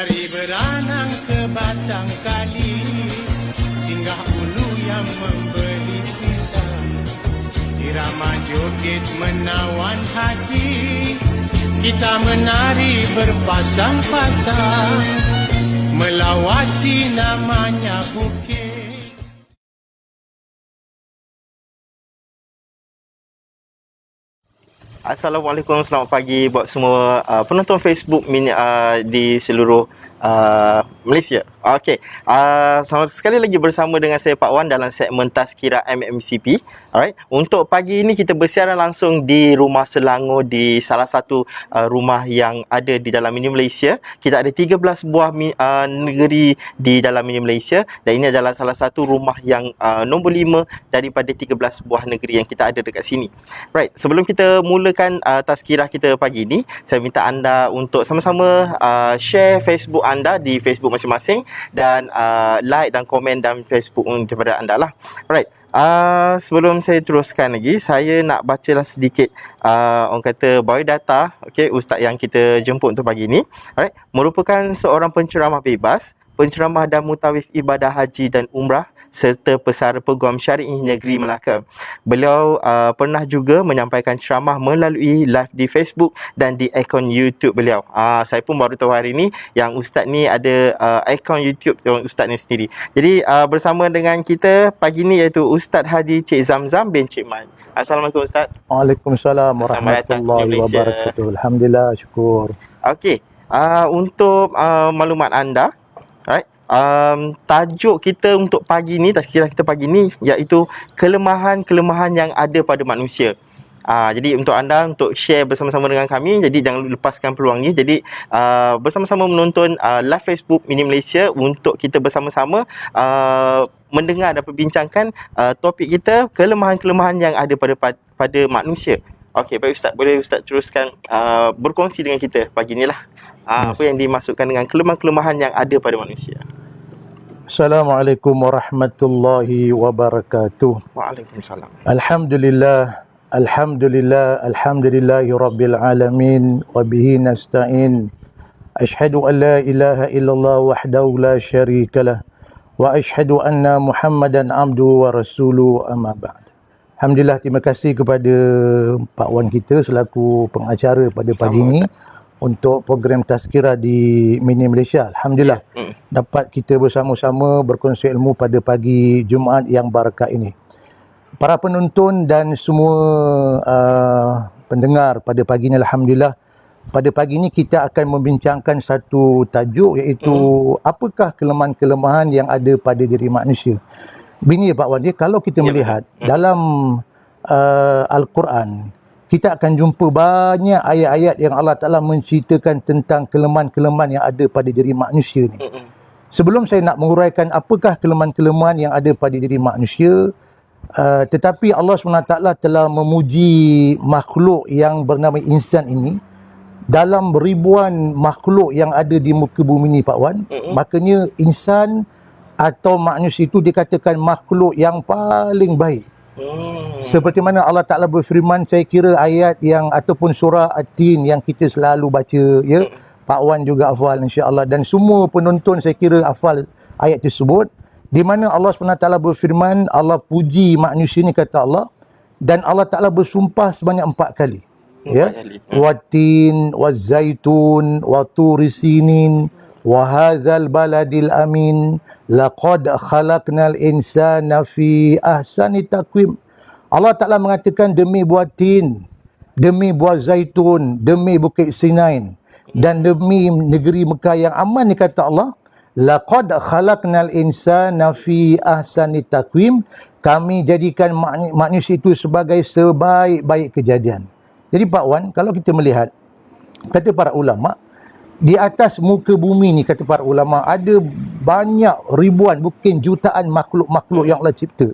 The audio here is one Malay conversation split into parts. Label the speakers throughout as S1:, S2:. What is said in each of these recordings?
S1: Mari beranang ke batang kali, singgah ulu yang membeli pisang. Irama joget menawan hati, kita menari berpasang-pasang, melawati namanya bukit.
S2: Assalamualaikum, selamat pagi buat semua penonton Facebook di seluruh Malaysia. Okey, selamat sekali lagi bersama dengan saya Pak Wan dalam segmen Tazkirah MMCP. Alright, untuk pagi ini kita bersiaran langsung di Rumah Selangor, di salah satu rumah yang ada di dalam mini Malaysia. Kita ada 13 buah negeri di dalam mini Malaysia, dan ini adalah salah satu rumah yang nombor 5 daripada 13 buah negeri yang kita ada dekat sini. Right, sebelum kita mulakan tazkirah kita pagi ini, saya minta anda untuk sama-sama share Facebook anda di Facebook masing-masing, dan like dan komen dalam Facebook daripada anda lah. Right, sebelum saya teruskan lagi, saya nak bacalah sedikit orang kata biodata, okay, ustaz yang kita jemput untuk pagi ini. Alright, merupakan seorang penceramah bebas, penceramah dan mutawif ibadah haji dan umrah, serta pesara peguam syari'i negeri Melaka. Beliau pernah juga menyampaikan ceramah melalui live di Facebook dan di akaun YouTube beliau. Saya pun baru tahu hari ini yang ustaz ni ada akaun YouTube ustaz ni sendiri. Jadi bersama dengan kita pagi ni iaitu Ustaz Haji Cik Zamzam bin Cik Man. Assalamualaikum Ustaz.
S3: Waalaikumsalam warahmatullahi wabarakatuh. Alhamdulillah, syukur.
S2: Okey, untuk maklumat anda, right, tajuk kita untuk pagi ni, tazkirah kita pagi ni, iaitu kelemahan-kelemahan yang ada pada manusia. Jadi untuk anda untuk share bersama-sama dengan kami, jadi jangan lepaskan peluang ni. Jadi bersama-sama menonton live Facebook Mini Malaysia untuk kita bersama-sama mendengar dan perbincangkan topik kita, kelemahan-kelemahan yang ada pada manusia. Okey, baik Ustaz, boleh Ustaz teruskan berkongsi dengan kita pagi ni lah. Apa yang dimaksudkan dengan kelemahan-kelemahan yang ada pada manusia.
S3: Assalamualaikum warahmatullahi wabarakatuh.
S2: Waalaikumsalam.
S3: Alhamdulillah, alhamdulillahi rabbil alamin, wa bihi nasta'in. Ashhadu an la ilaha illallah wahdahu la syarikalah, wa ashhadu anna Muhammadan abduhu wa rasuluhu, amma ba'd. Alhamdulillah, terima kasih kepada Pak Wan kita selaku pengacara pada pagi ini untuk program tazkirah di Mini Malaysia. Alhamdulillah, dapat kita bersama-sama berkongsi ilmu pada pagi Jumaat yang barakah ini. Para penonton dan semua pendengar pada pagi ini, alhamdulillah, pada pagi ini kita akan membincangkan satu tajuk, iaitu apakah kelemahan-kelemahan yang ada pada diri manusia. Begini Pak Wan, kalau kita melihat dalam Al-Quran, kita akan jumpa banyak ayat-ayat yang Allah Ta'ala menceritakan tentang kelemahan-kelemahan yang ada pada diri manusia ni. Sebelum saya nak menguraikan apakah kelemahan-kelemahan yang ada pada diri manusia, tetapi Allah SWT telah memuji makhluk yang bernama insan ini. Dalam ribuan makhluk yang ada di muka bumi ni Pak Wan, makanya insan atau manusia itu dikatakan makhluk yang paling baik. Seperti mana Allah Ta'ala berfirman, saya kira ayat yang ataupun surah At-Tin yang kita selalu baca, ya, Pak Wan juga hafal insya-Allah, dan semua penonton saya kira hafal ayat tersebut, di mana Allah SWT berfirman, Allah puji manusia ni, kata Allah, dan Allah Ta'ala bersumpah sebanyak 4 kali, ya, Wat-Tin, Waz-Zaitun, Wa-Turi Sinin, wa hadzal baladil amin, laqad khalaqnal insana fi ahsani taqwim. Allah Ta'ala mengatakan demi buah tin, demi buah zaitun, demi bukit Sinain, dan demi negeri Mekah yang aman, ni kata Allah, laqad khalaqnal insana fi ahsani taqwim, kami jadikan manusia itu sebagai sebaik-baik kejadian. Jadi Pak Wan, kalau kita melihat, kata para ulama, di atas muka bumi ni, kata para ulama, ada banyak ribuan, bukan jutaan makhluk-makhluk yang Allah cipta.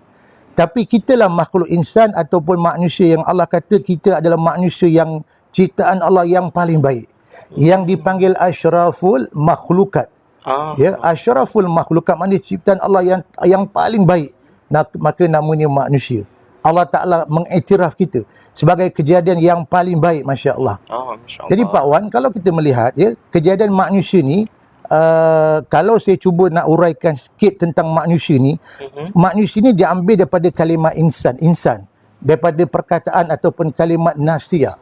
S3: Tapi kitalah makhluk insan ataupun manusia yang Allah kata kita adalah manusia yang ciptaan Allah yang paling baik, yang dipanggil asyraful makhlukat. Ya, asyraful makhlukat maknanya ciptaan Allah yang paling baik. Maka namanya manusia. Allah Ta'ala mengiktiraf kita sebagai kejadian yang paling baik, Masya Allah.
S2: Masya Allah.
S3: Jadi Pak Wan, kalau kita melihat, ya, kejadian manusia ni kalau saya cuba nak uraikan sikit tentang manusia ni, manusia ni diambil daripada kalimah insan, daripada perkataan ataupun kalimat nasia.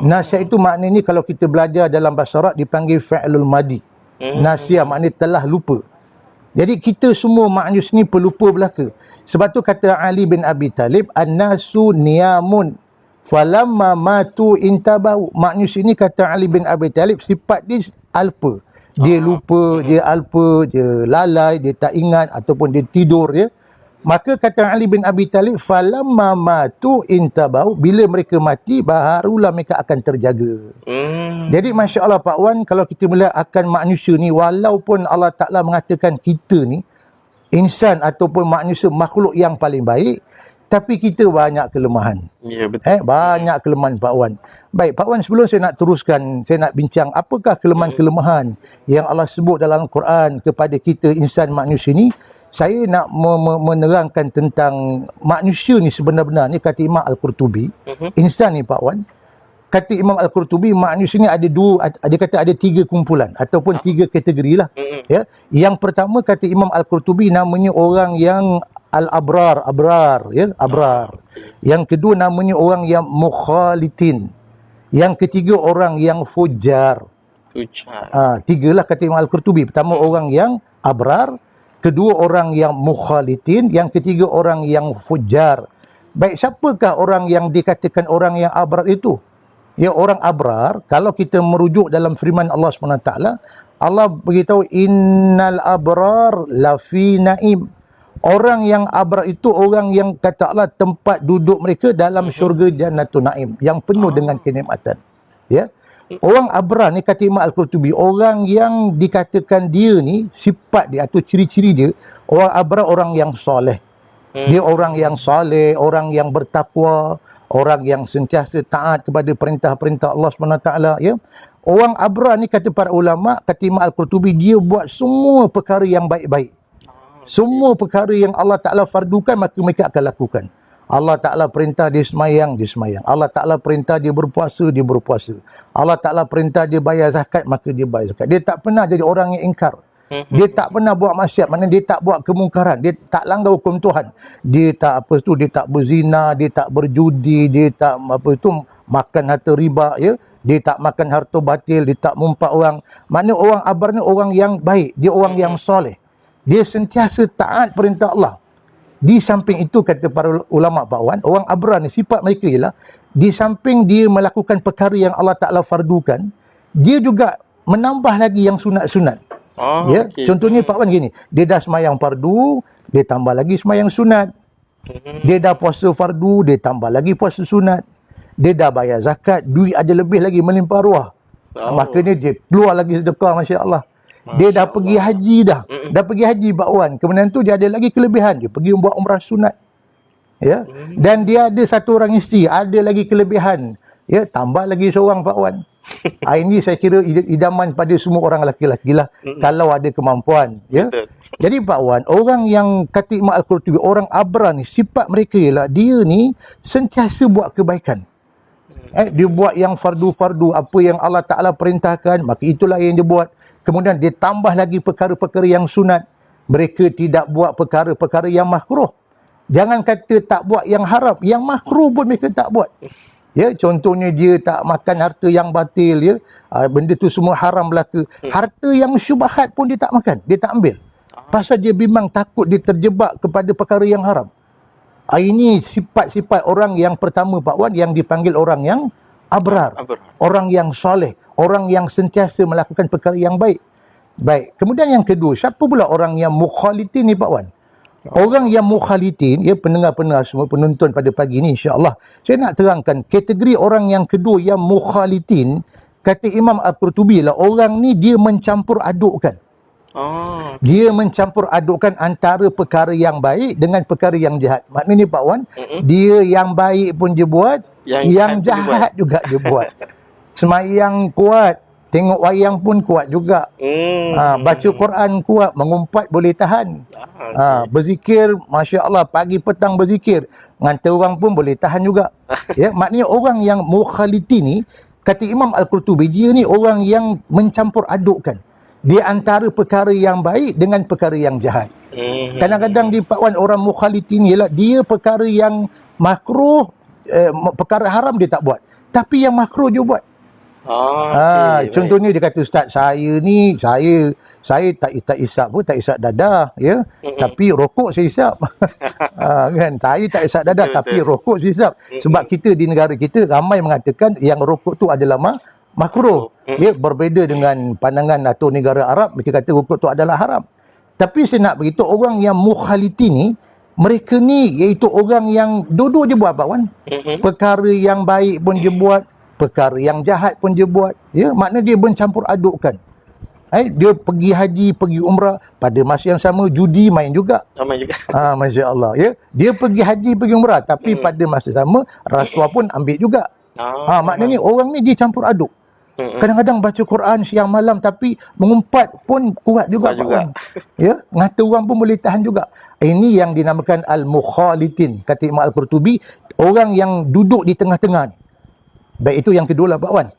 S3: Nasia itu maknanya kalau kita belajar dalam bahasa Arab dipanggil fa'lul madi. Nasia maknanya telah lupa. Jadi kita semua manusia ni pelupa belaka. Sebab tu kata Ali bin Abi Talib, an-nasu niyamun falamma matu intabau. Manusia ni kata Ali bin Abi Talib sifat dia alpa. Dia lupa, dia alpa, dia lalai, dia tak ingat ataupun dia tidur ya. Maka kata Ali bin Abi Talib, falamma matu intabau, bila mereka mati barulah mereka akan terjaga. Jadi masya-Allah Pak Wan, kalau kita melihat akan manusia ni, walaupun Allah Taala mengatakan kita ni insan ataupun manusia makhluk yang paling baik, tapi kita banyak kelemahan.
S2: Ya, betul.
S3: Banyak kelemahan Pak Wan. Baik Pak Wan, sebelum saya nak teruskan, saya nak bincang apakah kelemahan-kelemahan yang Allah sebut dalam Al-Quran kepada kita insan manusia ni. Saya nak menerangkan tentang manusia ni sebenar-benar ni, kata Imam Al-Qurtubi. Insan ni Pak Wan, kata Imam Al-Qurtubi, manusia ni ada dia kata ada 3 kumpulan ataupun 3 kategori lah. Ya. Yang pertama kata Imam Al-Qurtubi namanya orang yang al-abrar, ya, abrar. Yang kedua namanya orang yang mukhalitin. Yang ketiga orang yang fujar. Tigalah kata Imam Al-Qurtubi. Pertama orang yang abrar, kedua orang yang mukhalitin, yang ketiga orang yang fujar. Baik, siapakah orang yang dikatakan orang yang abrar itu? Ya, orang abrar, kalau kita merujuk dalam firman Allah SWT, Allah beritahu innal abrar lafi naim. Orang yang abrar itu orang yang kata Allah tempat duduk mereka dalam syurga Jannatun Naim yang penuh dengan kenikmatan. Ya. Orang abrar ni kata Imam Al-Qurtubi, orang yang dikatakan dia ni sifat dia atau ciri-ciri dia, orang abrar orang yang soleh. Dia orang yang soleh, orang yang bertakwa, orang yang sentiasa taat kepada perintah-perintah Allah SWT ya. Orang abrar ni kata para ulama, kata Imam Al-Qurtubi, dia buat semua perkara yang baik-baik. Semua perkara yang Allah Ta'ala fardukan maka mereka akan lakukan. Allah Ta'ala perintah dia semayang, dia semayang. Allah Ta'ala perintah dia berpuasa, dia berpuasa. Allah Ta'ala perintah dia bayar zakat, maka dia bayar zakat. Dia tak pernah jadi orang yang ingkar. Dia tak pernah buat maksiat, maknanya dia tak buat kemungkaran, dia tak langgar hukum Tuhan. Dia tak dia tak berzina, dia tak berjudi, dia tak makan harta riba ya. Dia tak makan harta batil, dia tak mumpat orang. Maknanya orang abar ni orang yang baik, dia orang yang soleh. Dia sentiasa taat perintah Allah. Di samping itu kata para ulama Pak Wan, orang abrar ni sifat mereka ialah di samping dia melakukan perkara yang Allah Ta'ala fardukan, dia juga menambah lagi yang sunat-sunat. Ya, okay. Contohnya Pak Wan gini, dia dah semayang fardu, dia tambah lagi semayang sunat. Dia dah puasa fardu, dia tambah lagi puasa sunat. Dia dah bayar zakat, duit ada lebih lagi melimpah ruah. Makanya dia keluar lagi sedekah, masya-Allah. Dia dah pergi haji dah. Dah pergi haji Pak Wan. Kemudian tu dia ada lagi kelebihan. Dia pergi buat umrah sunat. Ya. Dan dia ada satu orang isteri, ada lagi kelebihan. Ya, tambah lagi seorang Pak Wan. Ini saya kira idaman pada semua orang lelaki-lelaki lah kalau ada kemampuan, ya. Jadi Pak Wan, orang yang kata Imam Al-Qurtubi, orang abrar ni sifat mereka ialah dia ni sentiasa buat kebaikan. Dia buat yang fardu-fardu, apa yang Allah Ta'ala perintahkan, maka itulah yang dia buat. Kemudian dia tambah lagi perkara-perkara yang sunat. Mereka tidak buat perkara-perkara yang makruh. Jangan kata tak buat yang haram, yang makruh pun mereka tak buat. Ya, contohnya dia tak makan harta yang batil ya. Benda tu semua haram belaka. Harta yang syubhat pun dia tak makan, dia tak ambil. Pasal dia bimbang takut dia terjebak kepada perkara yang haram. Ini sifat-sifat orang yang pertama Pak Wan yang dipanggil orang yang abrar. Orang yang soleh, orang yang sentiasa melakukan perkara yang baik. Baik. Kemudian yang kedua, siapa pula orang yang mukhalitin ni Pak Wan? Orang yang mukhalitin, ya, pendengar-pendengar semua, penonton pada pagi ni insya-Allah, saya nak terangkan kategori orang yang kedua yang mukhalitin, kata Imam Al-Qurtubi lah, orang ni dia mencampur adukkan. Dia mencampur adukkan antara perkara yang baik dengan perkara yang jahat. Maknanya Pak Wan, dia yang baik pun dia buat, yang jahat juga dia buat. Semayang kuat, tengok wayang pun kuat juga. Baca Quran kuat, mengumpat boleh tahan. Berzikir, masya-Allah, pagi petang berzikir, ngantar orang pun boleh tahan juga. Ya, maknanya orang yang mukhalitin ni, kata Imam Al-Qurtubi, dia ni orang yang mencampur adukkan. Di antara perkara yang baik dengan perkara yang jahat. Kadang-kadang di Pak Wan, orang mukhalitin ialah dia perkara yang makruh, perkara haram dia tak buat. Tapi yang makruh dia buat. Contohnya dia kata, Ustaz, saya ni saya tak isap pun, tak isap dadah, ya. Tapi rokok saya isap. Kan, saya tak isap dadah tapi rokok saya isap. Sebab kita di negara kita ramai mengatakan yang rokok tu adalah makruh. Ya, berbeza dengan pandangan atau negara Arab, mereka kata rokok tu adalah haram. Tapi saya nak beritahu orang yang mukhalitin ni, mereka ni iaitu orang yang duduk je buat, Pak Wan. Perkara yang baik pun dia buat, perkara yang jahat pun dia buat. Ya, makna dia mencampur adukkan. Dia pergi haji, pergi umrah, pada masa yang sama judi main juga.
S2: Ramai juga.
S3: Masya Allah, ya. Dia pergi haji, pergi umrah, tapi pada masa sama rasuah pun ambil juga. Maknanya orang ni dia campur aduk. Kadang-kadang baca Quran siang malam tapi mengumpat pun kuat juga, Pak Wan. Ya, ngata orang pun boleh tahan juga. Ini yang dinamakan al-mukhalitin, kata Imam Al-Qurtubi, orang yang duduk di tengah-tengah ni. Baik, itu yang kedua lah, Pak Wan.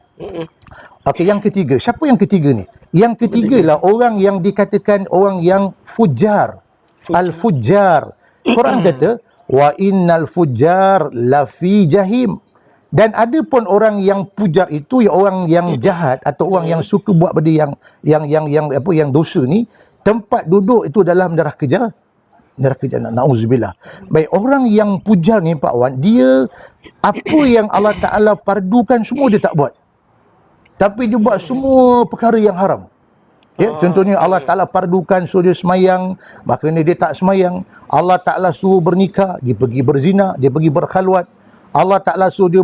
S3: Okey, yang ketiga. Siapa yang ketiga ni? Yang ketiga lah orang yang dikatakan orang yang fujar. Al-fujar. Quran kata, wa innal fujar lafi jahim. Dan ada pun orang yang pujar itu, ya orang yang jahat atau orang yang suka buat benda yang dosa ni, tempat duduk itu dalam neraka jahat. Neraka jahat, na'udzubillah. Baik, orang yang pujar ni, Pak Wan, dia apa yang Allah Ta'ala pardukan semua dia tak buat. Tapi dia buat semua perkara yang haram. Ya, contohnya Allah Ta'ala pardukan suruh dia semayang, maknanya dia tak semayang. Allah Ta'ala suruh bernikah, dia pergi berzina, dia pergi berkhalwat. Allah Ta'ala suruh dia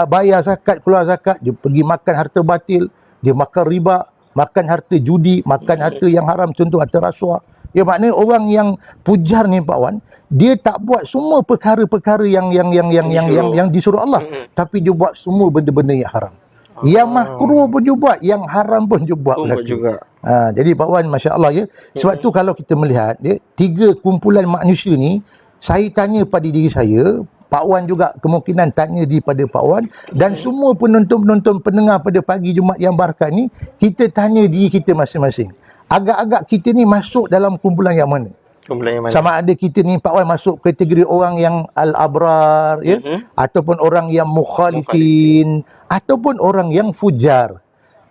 S3: bayar zakat, keluar zakat, dia pergi makan harta batil, dia makan riba, makan harta judi, makan harta yang haram, contoh harta rasuah. Ya, maknanya orang yang pujar ni, Pak Wan, dia tak buat semua perkara-perkara yang disuruh Allah, tapi dia buat semua benda-benda yang haram. Yang makruh pun dia buat, yang haram pun dia buat juga. Jadi Pak Wan, Masya Allah, ya. Sebab tu kalau kita melihat, ya, tiga kumpulan manusia ni, saya tanya pada diri saya, Pak Wan juga kemungkinan tanya pada Pak Wan, dan semua penonton-penonton pendengar pada pagi Jumaat yang berkah ni, kita tanya diri kita masing-masing. Agak-agak kita ni masuk dalam kumpulan yang mana?
S2: Kumpulan yang mana?
S3: Sama ada kita ni, Pak Wan, masuk kategori orang yang al-abrar, ya, ataupun orang yang mukhalitin, ataupun orang yang fujar.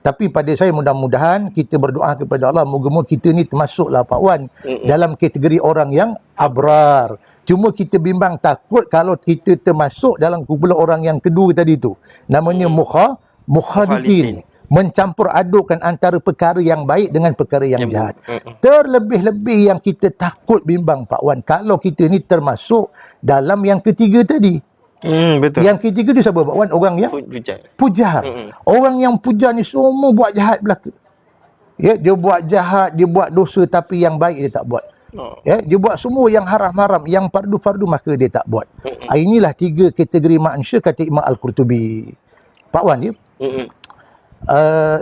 S3: Tapi pada saya mudah-mudahan kita berdoa kepada Allah, moga-moga kita ni termasuklah, Pak Wan, dalam kategori orang yang abrar. Cuma kita bimbang takut kalau kita termasuk dalam kumpulan orang yang kedua tadi tu. Namanya mukhalitin. Mencampur adukkan antara perkara yang baik dengan perkara yang jahat. Terlebih-lebih yang kita takut bimbang, Pak Wan, kalau kita ni termasuk dalam yang ketiga tadi.
S2: Betul.
S3: Yang ketiga dia siapa, Pak Wan? Orang yang pujar. Orang yang pujar ni semua buat jahat belaka. Ya, dia buat jahat, dia buat dosa, tapi yang baik dia tak buat. Ya, dia buat semua yang haram-haram, yang fardu-fardu maka dia tak buat. Inilah tiga kategori manusia kata Imam Al-Qurtubi. Pak Wan, ya.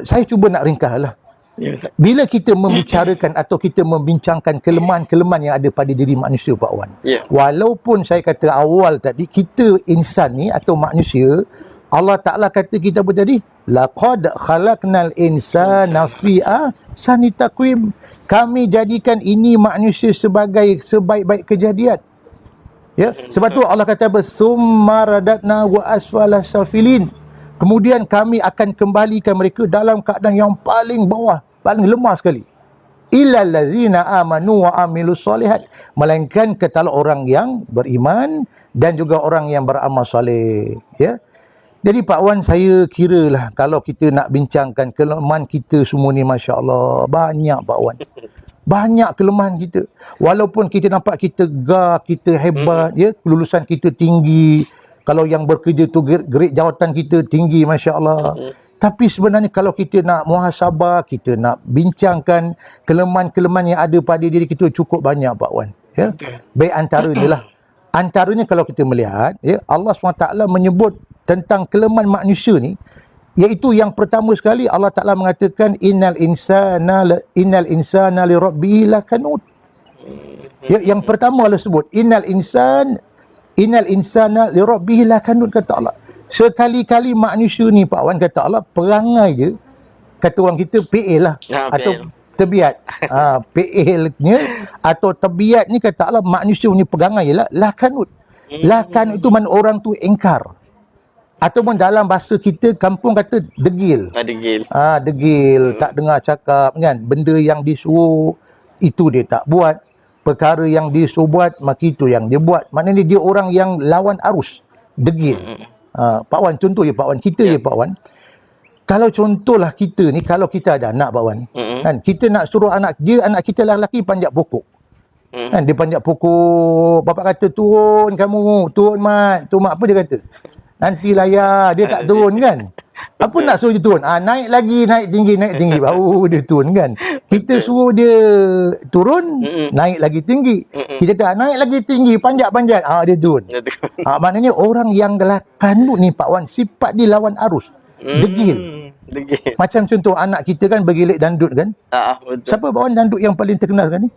S3: Saya cuba nak ringkaslah.
S2: Ya,
S3: bila kita membicarakan atau kita membincangkan kelemahan-kelemahan yang ada pada diri manusia, Pak Wan, walaupun saya kata awal tadi, kita insan ni atau manusia, Allah Ta'ala kata kita apa tadi? Laqad khalaqnal insana fi ahsani taqwim. Kami jadikan ini manusia sebagai sebaik-baik kejadian. Ya, sebab tu Allah kata apa? Summa radatna wa asfala safilin. Kemudian kami akan kembalikan mereka dalam keadaan yang paling bawah, paling lemah sekali. Illal ladzina amanu wa amilus solihat. Melainkan katalah orang yang beriman dan juga orang yang beramal soleh. Ya. Jadi Pak Wan, saya kiralah kalau kita nak bincangkan kelemahan kita semua ni, Masya Allah, banyak, Pak Wan. Banyak kelemahan kita. Walaupun kita nampak kita gagah, kita hebat, ya, kelulusan kita tinggi. Kalau yang bekerja tu grade jawatan kita tinggi, Masya Allah. Tapi sebenarnya kalau kita nak muhasabah, kita nak bincangkan kelemahan-kelemahan yang ada pada diri kita cukup banyak, Pak Wan. Ya? Baik antaranya lah. Antaranya kalau kita melihat, ya, Allah SWT menyebut tentang kelemahan manusia ni, iaitu yang pertama sekali Allah Ta'ala mengatakan innal insana li rabbihi lakanut. Ya, yang pertama Allah sebut innal insana li rabbihi lakanut, kata Allah. Sekali-kali manusia ni, Pak Wan, kata Allah, perangai je, kata orang kita PA lah, atau Tabiat. Fi'ilnya atau tabiat ni kata Allah manusia punya pegangan ialah lakanut. Lakanut itu mana orang tu engkar. Ataupun dalam bahasa kita kampung kata degil.
S2: Degil.
S3: Degil, tak dengar cakap kan. Benda yang disuruh itu dia tak buat. Perkara yang disuruh buat maka itu yang dia buat. Maknanya dia orang yang lawan arus. Degil. Pak Wan, contoh je Pak Wan, kita je Pak Wan. Kalau contohlah kita ni, kalau kita ada anak Pak Wan, kan, kita nak suruh anak kita lelaki panjat pokok. Kan, dia panjat pokok, bapak kata turun kamu, turun mat. Tu mak apa dia kata? Nantilah ya, dia tak turun kan. Apa nak suruh dia turun? Naik lagi, naik tinggi, baru dia turun kan. Kita suruh dia turun, naik lagi tinggi. Kita kata naik lagi tinggi, panjat, dia turun. Maknanya orang yang lakanut ni Pak Wan, sifat dia lawan arus. Degil. Macam contoh anak kita kan bergilik dandut kan.
S2: Betul.
S3: Siapa Pak Wan dandut yang paling terkenal kan ni?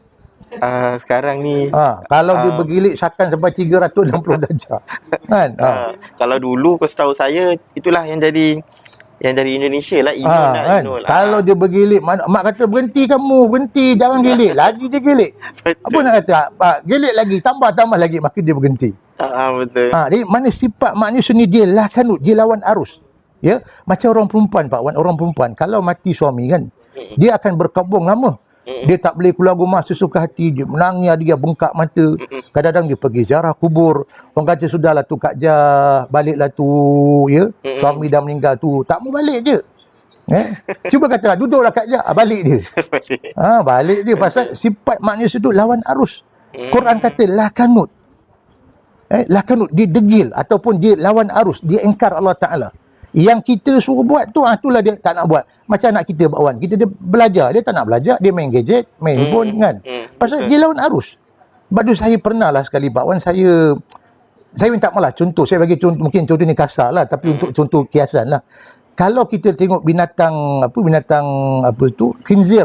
S2: Sekarang ni
S3: kalau dia bergilik sakan sampai 360 darjah kan.
S2: Kalau dulu kau tahu saya, itulah yang jadi Indonesia lah, Inul lah,
S3: kan?
S2: Inul.
S3: Kalau dia bergilik, mak kata berhenti kamu, berhenti, jangan gilik. Lagi dia gilik. Apa nak kata? Gilik lagi, tambah lagi, maka dia berhenti.
S2: Betul.
S3: Jadi mana sifat manusia ni dia lakanut, dia lawan arus. Ya, macam orang perempuan Pak Wan, orang perempuan kalau mati suami kan, dia akan berkabung lama. Dia tak boleh keluar rumah sesuka hati, dia menangis, dia bengkak mata. Kadang-kadang dia pergi ziarah kubur. Orang kata sudahlah tu Kak Jah, baliklah tu ya. Suami dah meninggal tu, tak mau balik je. Cuba kata duduklah Kak Jah, balik dia. Balik dia pasal sifat manusia tu lawan arus. Quran kata lakanut. Lakanut, dia degil ataupun dia lawan arus, dia engkar Allah Taala. Yang kita suruh buat tu, itulah dia tak nak buat. Macam anak kita Pak Wan, kita dia belajar, dia tak nak belajar, dia main gadget, main handphone kan. Pasal dia lawan arus. Sebab tu saya pernah lah sekali Pak Wan, saya minta maaf lah, contoh, saya bagi contoh, mungkin contoh ni kasar lah, tapi untuk contoh kiasan lah. Kalau kita tengok binatang apa tu, khinzir.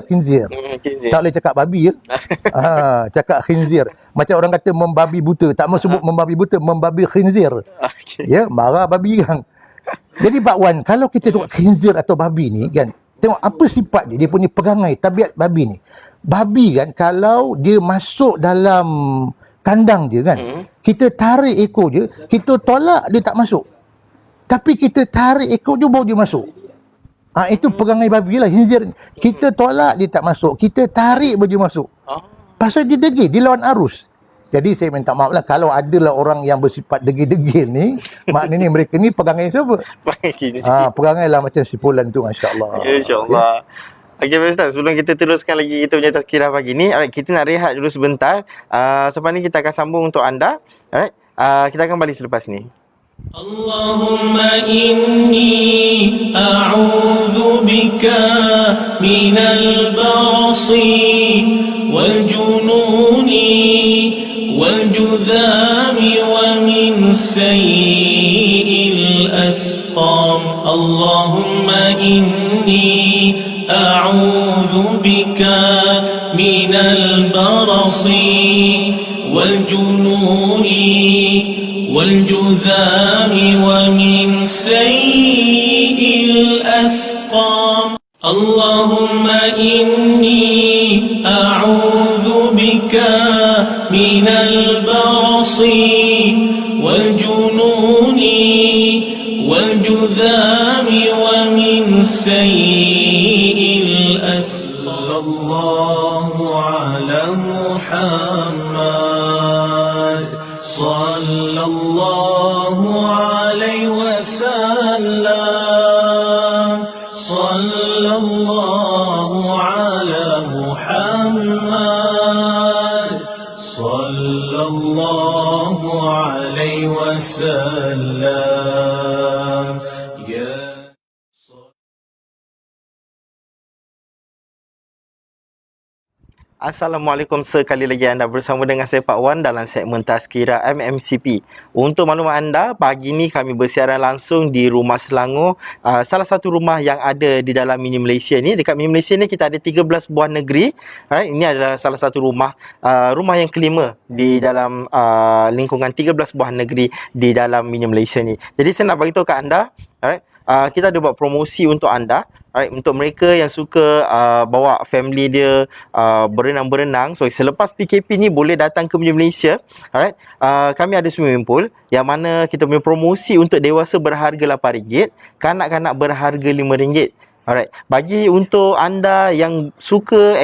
S3: Tak boleh cakap babi ya. Cakap khinzir. Macam orang kata membabi buta, tak mau sebut membabi buta, membabi khinzir. Ya, marah babi kan. Jadi Pak Wan, kalau kita tengok khinzir atau babi ni kan, tengok apa sifat dia punya perangai, tabiat babi ni. Babi kan, kalau dia masuk dalam kandang dia kan, kita tarik ekor je, kita tolak dia tak masuk. Tapi kita tarik ekor je baru dia masuk. Itu perangai babi lah, khinzir. Kita tolak dia tak masuk, kita tarik baru dia masuk. Pasal dia degil, dia lawan arus. Jadi saya minta maaf lah kalau adalah orang yang bersifat degil-degil ni, maknanya mereka ni perangai siapa? Perangai lah macam si Pulan tu, masya-Allah.
S2: Insya-Allah. Okey Ustaz, sebelum kita teruskan lagi kita punya tazkirah pagi ni, alright, kita nak rehat dulu sebentar. Selepas ni kita akan sambung untuk anda. Alright. Kita akan balik selepas ni.
S4: Allahumma inni a'udzu bika minal barasi wal jununi والجذام ومن سيء الأسقام اللهم إني أعوذ بك من البرص والجنون والجذام ومن سيء الأسقام اللهم إني أعوذ بك من البرص والجنون والجذام ومن سيء الأسقام الله على محمد صلى الله عليه وسلم صلى الله على محمد صلى الله عليه وسلم يا
S2: Assalamualaikum, sekali lagi anda bersama dengan saya Pak Wan dalam segmen Tazkirah MMCP. Untuk maklumat anda, pagi ni kami bersiaran langsung di Rumah Selangor, salah satu rumah yang ada di dalam Mini Malaysia ni. Dekat Mini Malaysia ni kita ada 13 buah negeri. Alright, ini adalah salah satu rumah yang kelima di dalam lingkungan 13 buah negeri di dalam Mini Malaysia ni. Jadi saya nak beritahu kat anda, alright, kita ada buat promosi untuk anda. Alright, untuk mereka yang suka bawa family dia berenang-berenang. So selepas PKP ni boleh datang ke Malaysia. Alright, kami ada swimming pool yang mana kita punya promosi untuk dewasa berharga RM8, kanak-kanak berharga RM5. Alright, bagi untuk anda yang suka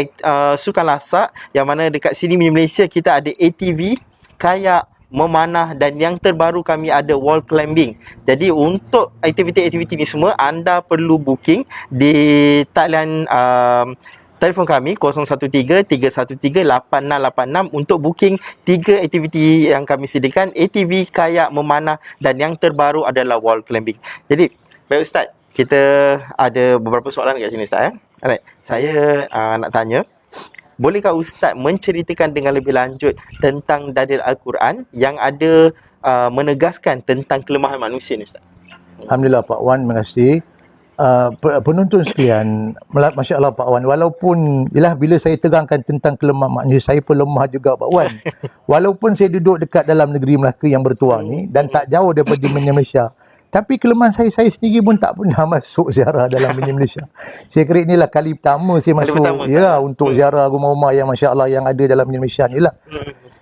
S2: sukan lasak, yang mana dekat sini Malaysia kita ada ATV, kayak, memanah, dan yang terbaru kami ada wall climbing. Jadi untuk aktiviti-aktiviti ni semua anda perlu booking di talian telefon kami 013-313-8686 untuk booking 3 aktiviti yang kami sediakan: ATV, kayak, memanah, dan yang terbaru adalah wall climbing. Jadi, baik Ustaz, kita ada beberapa soalan kat sini Ustaz. Alright, saya nak tanya, bolehkah Ustaz menceritakan dengan lebih lanjut tentang dalil Al-Quran yang ada menegaskan tentang kelemahan manusia ni Ustaz?
S3: Alhamdulillah Pak Wan, terima kasih. Penonton sekalian, Masya Allah Pak Wan, walaupun bila saya terangkan tentang kelemahan manusia, saya pun lemah juga Pak Wan. Walaupun saya duduk dekat dalam negeri Melaka yang bertuah ni dan tak jauh daripada Malaysia, tapi kelemahan saya sendiri pun tak pernah masuk ziarah dalam Malaysia. Saya kira inilah kali pertama saya masuk untuk ziarah rumah-rumah yang Masya Allah yang ada dalam Malaysia ni lah.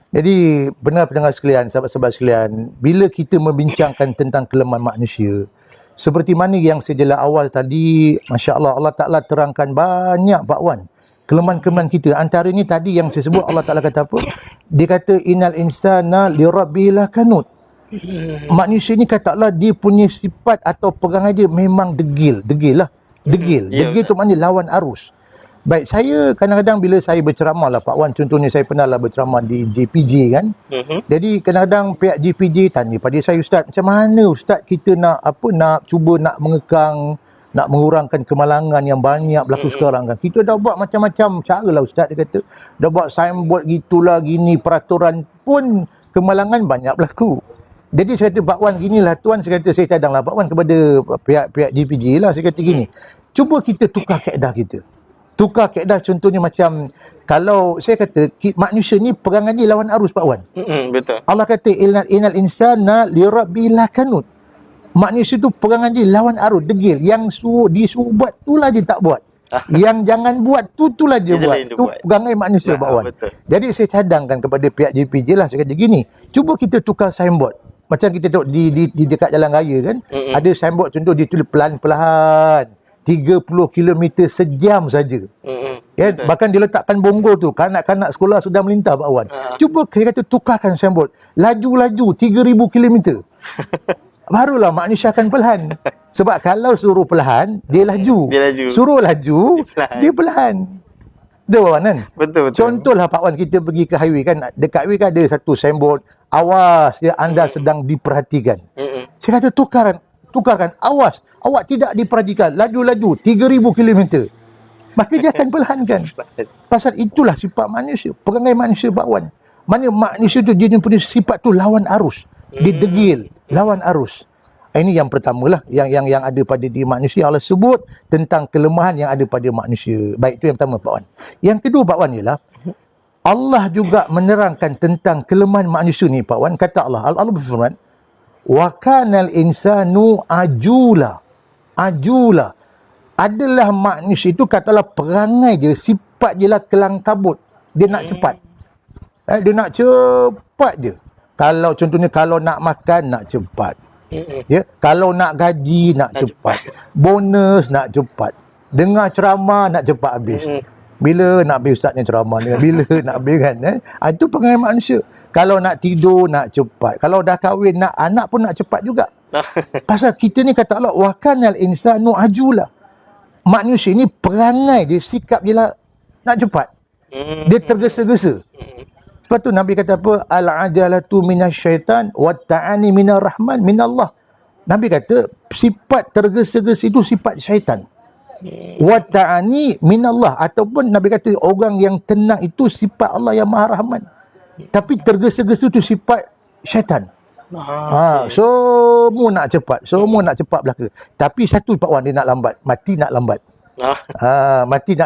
S3: Jadi benar pendengar sekalian, sahabat-sahabat sekalian, bila kita membincangkan tentang kelemahan manusia, seperti mana yang sejala awal tadi, Masya Allah, Allah Ta'ala terangkan banyak Pak Wan kelemahan-kelemahan kita. Antaranya tadi yang saya sebut, Allah Ta'ala kata apa? Dia kata innal insana lirabbihi lakanut. Manusia ni kata Allah, dia punya sifat atau perangai dia memang degil lah. Degil tu maknanya lawan arus. Baik, saya kadang-kadang bila saya berceramah lah Pak Wan, contohnya saya pernah lah berceramah di JPJ kan. Jadi kadang-kadang pihak JPJ tanya pada saya, Ustaz, macam mana Ustaz kita nak cuba nak mengekang, nak mengurangkan kemalangan yang banyak berlaku sekarang kan. Kita dah buat macam-macam cara lah Ustaz, dia kata. Dah buat signboard gitulah, gini, peraturan pun kemalangan banyak berlaku. Jadi saya kata, Pak Wan, ginilah Tuan, saya kata, saya cadanglah Pak Wan kepada pihak JPJ lah, saya kata gini, cuba kita tukar kaedah kita. Tukar kaedah, contohnya macam, kalau saya kata, manusia ni perangai dia lawan arus Pak Wan.
S2: Betul.
S3: Allah kata, innal insana lirabbihi lakanut. Manusia tu perangai dia lawan arus, degil. Yang disuruh buat, itulah dia tak buat. Yang jangan buat, itulah dia buat. Itu perangai manusia Pak Wan. Betul. Jadi saya cadangkan kepada pihak JPJ lah, saya kata gini, cuba kita tukar signboard. Macam kita tengok di dekat jalan raya kan, ada signboard contoh dia tulis pelan-pelan 30 km sejam saja. Kan? Bahkan dia letakkan bonggol tu, kanak-kanak sekolah sudah melintas Pak Wan. Cuba saya kata tukarkan signboard, laju-laju 3000 km. Barulah manusia akan pelan. Sebab kalau suruh pelan, dia laju. Suruh laju, dia pelan. Betul Pak Wan kan? Betul. Contohlah Pak Wan, kita pergi ke highway kan, dekat highway kan ada satu signboard, awas ya, anda sedang diperhatikan. Saya kata tukarkan, awas, awak tidak diperhatikan, laju-laju 3000 km. Maka dia akan perlahankan. Pasal itulah sifat manusia, perangai manusia Pak Wan. Mana manusia tu dia punya sifat tu lawan arus. Dia degil, lawan arus. Ini yang pertama lah yang ada pada diri manusia. Allah sebut tentang kelemahan yang ada pada manusia. Baik, itu yang pertama Pak Wan. Yang kedua Pak Wan ialah Allah juga menerangkan tentang kelemahan manusia ni Pak Wan. Kata Allah berfirman, wa kanal insanu ajula. Adalah manusia itu, katalah perangai dia, sifat dia lah kelang kabut. Dia nak cepat. Dia nak cepat je. Kalau contohnya kalau nak makan nak cepat. Ya, kalau nak gaji nak cepat. Bonus nak cepat. Dengar ceramah nak cepat habis. Bila nak habis ustaz ni ceramah ni, bila nak habis kan, itu perangai manusia. Kalau nak tidur nak cepat. Kalau dah kahwin nak anak pun nak cepat juga. Pasal kita ni kata Allah, wa kanal insanu ajula. Manusia ni perangai dia, sikap dia lah nak cepat. Dia tergesa-gesa. Sebab tu Nabi kata apa? Al-ajalatu minasyaitan wa ta'ani minar rahman minallah. Nabi kata sifat tergesa-gesa itu sifat syaitan. Wa ta'ani minallah, ataupun Nabi kata orang yang tenang itu sifat Allah yang Maha Rahman. Tapi tergesa-gesa itu sifat syaitan. Semua nak cepat belaka. Tapi satu Pak Wan, dia nak lambat, mati nak lambat. Mati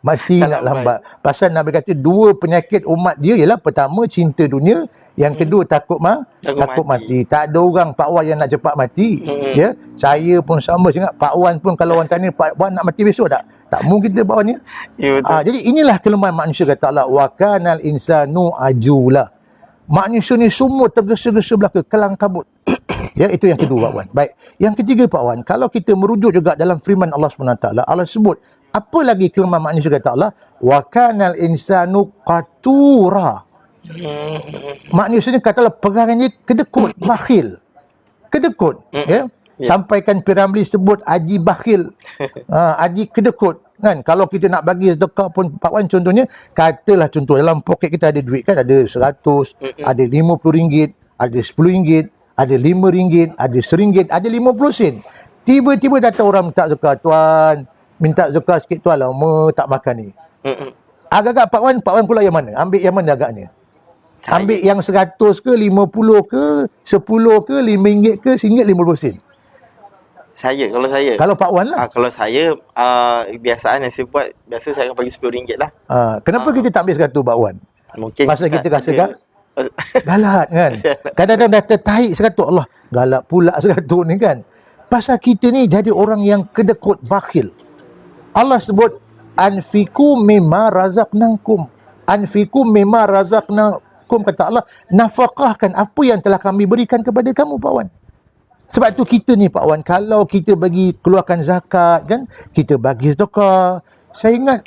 S3: Mati
S2: Tak
S3: nak lambat. Pasal Nabi kata dua penyakit umat dia ialah pertama cinta dunia, yang kedua takut
S2: Takut
S3: mati. Tak ada orang Pak Wan yang nak cepat mati. Ya, saya pun sama sangat. Pak Wan pun kalau orang tanya Pak Wan nak mati besok tak mungkin kita Pak Wan ya.
S2: Ya betul.
S3: Jadi inilah kelemahan manusia, kata Allah, wa kanal insanu ajula. Manusia ni semua tergesa-gesa belaka, kelang kabut. Ya, itu yang kedua Pak Wan. Baik. Yang ketiga Pak Wan, kalau kita merujuk juga dalam firman Allah SWT, Allah sebut apa lagi kelemahan manusia, kata Allah, wa kanal insanu qatura. Manusia ni kata Allah perangai kedekut, bakhil. Kedekut, ya. Sampaikan Piramli sebut Haji bakhil. Haji kedekut. Kan, kalau kita nak bagi sedekah pun Pak Wan, contohnya, katalah contoh dalam poket kita ada duit kan, ada 100, ada RM50, ada RM10, ada RM5, ada RM1, ada 50 sen. Tiba-tiba datang orang minta zakah, tuan, minta zakah sikit tuan, lama tak makan ni. Agak-agak Pak Wan pula yang mana? Ambil yang mana agaknya? Ambil yang 100 ke, 50 ke, 10 ke, RM5 ke, RM1.50 sen. Kalau Pak Wan lah.
S2: Kalau saya kebiasaan yang saya buat, biasa saya akan bagi RM10 lah.
S3: Kenapa kita tak ambil 100 Pak Wan?
S2: Mungkin
S3: Masa kita
S2: tak
S3: rasakan
S2: ada.
S3: galak kan. Kadang-kadang dah tertarik 100, Allah, galak pula 100 ni kan. Pasal kita ni jadi orang yang kedekut, bakhil. Allah sebut anfiku mimma razaqnakum. Anfiku mimma razaqnakum, kata Allah, nafkahkan apa yang telah kami berikan kepada kamu Pak Wan. Sebab tu kita ni Pak Wan, kalau kita bagi keluarkan zakat kan, kita bagi sedekah. Saya ingat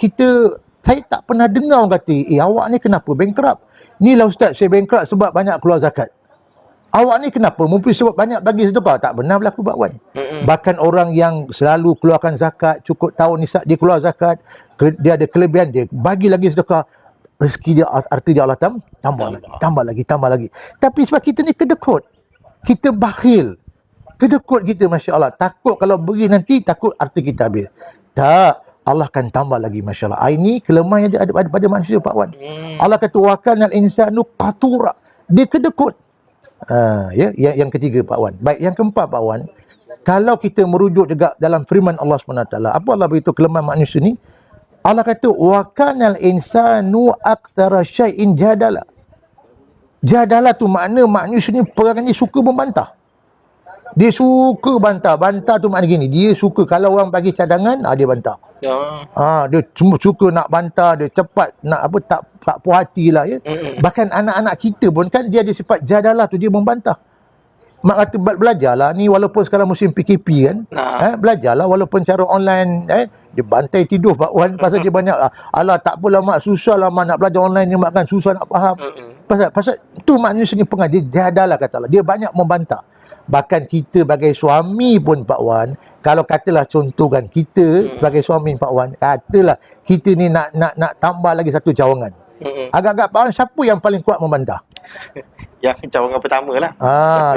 S3: saya tak pernah dengar orang kata, awak ni kenapa bankrupt? Ni lah Ustaz, saya bankrupt sebab banyak keluar zakat. Awak ni kenapa? Mungkin sebab banyak bagi sedekah. Tak benar berlaku Pak Wan. Bahkan orang yang selalu keluarkan zakat, cukup tahun ni dia keluar zakat, dia ada kelebihan, dia bagi lagi sedekah, rezeki dia, arti dia Allah tambah lagi. Tapi sebab kita ni kedekut, kita bakhil, kedekut kita, Masya Allah. Takut kalau beri nanti, takut arti kita habis. Tak, Allah akan tambah lagi, Masya Allah. Ini kelemahan yang ada pada manusia Pak Wan. Allah kata wa kanal insanu qatura. Dia kedekut. Yang ketiga Pak Wan. Baik, yang keempat Pak Wan, kalau kita merujuk juga dalam firman Allah SWT, apa Allah beritahu kelemahan manusia ni? Allah kata wa kanal insanu aktsara syai'in jadala. Jadala tu makna manusia ni perangai suka membantah. Dia suka bantah. Bantah tu makna gini, dia suka kalau orang bagi cadangan, dia bantah. Dia cuma suka nak bantah, dia cepat nak tak puas hati lah ya. Bahkan anak-anak kita pun kan dia ada sifat jadalah tu, dia membantah. Mak kata belajarlah ni, walaupun sekarang musim PKP kan, belajarlah walaupun cara online, dia bantai tidur Pak Wan pasal dia banyak alah tak apalah mak, susah lah mak nak belajar online ni mak kan, susah nak faham. Pasal tu manusia ni pengajar, jadalah kata Allah, dia banyak membantah. Bahkan kita sebagai suami pun Pak Wan, kalau katalah contohkan kita sebagai suami Pak Wan, katalah kita ni nak tambah lagi satu cawangan. Agak-agak Pak Wan, siapa yang paling kuat membantah?
S2: Yang cawangan pertama lah.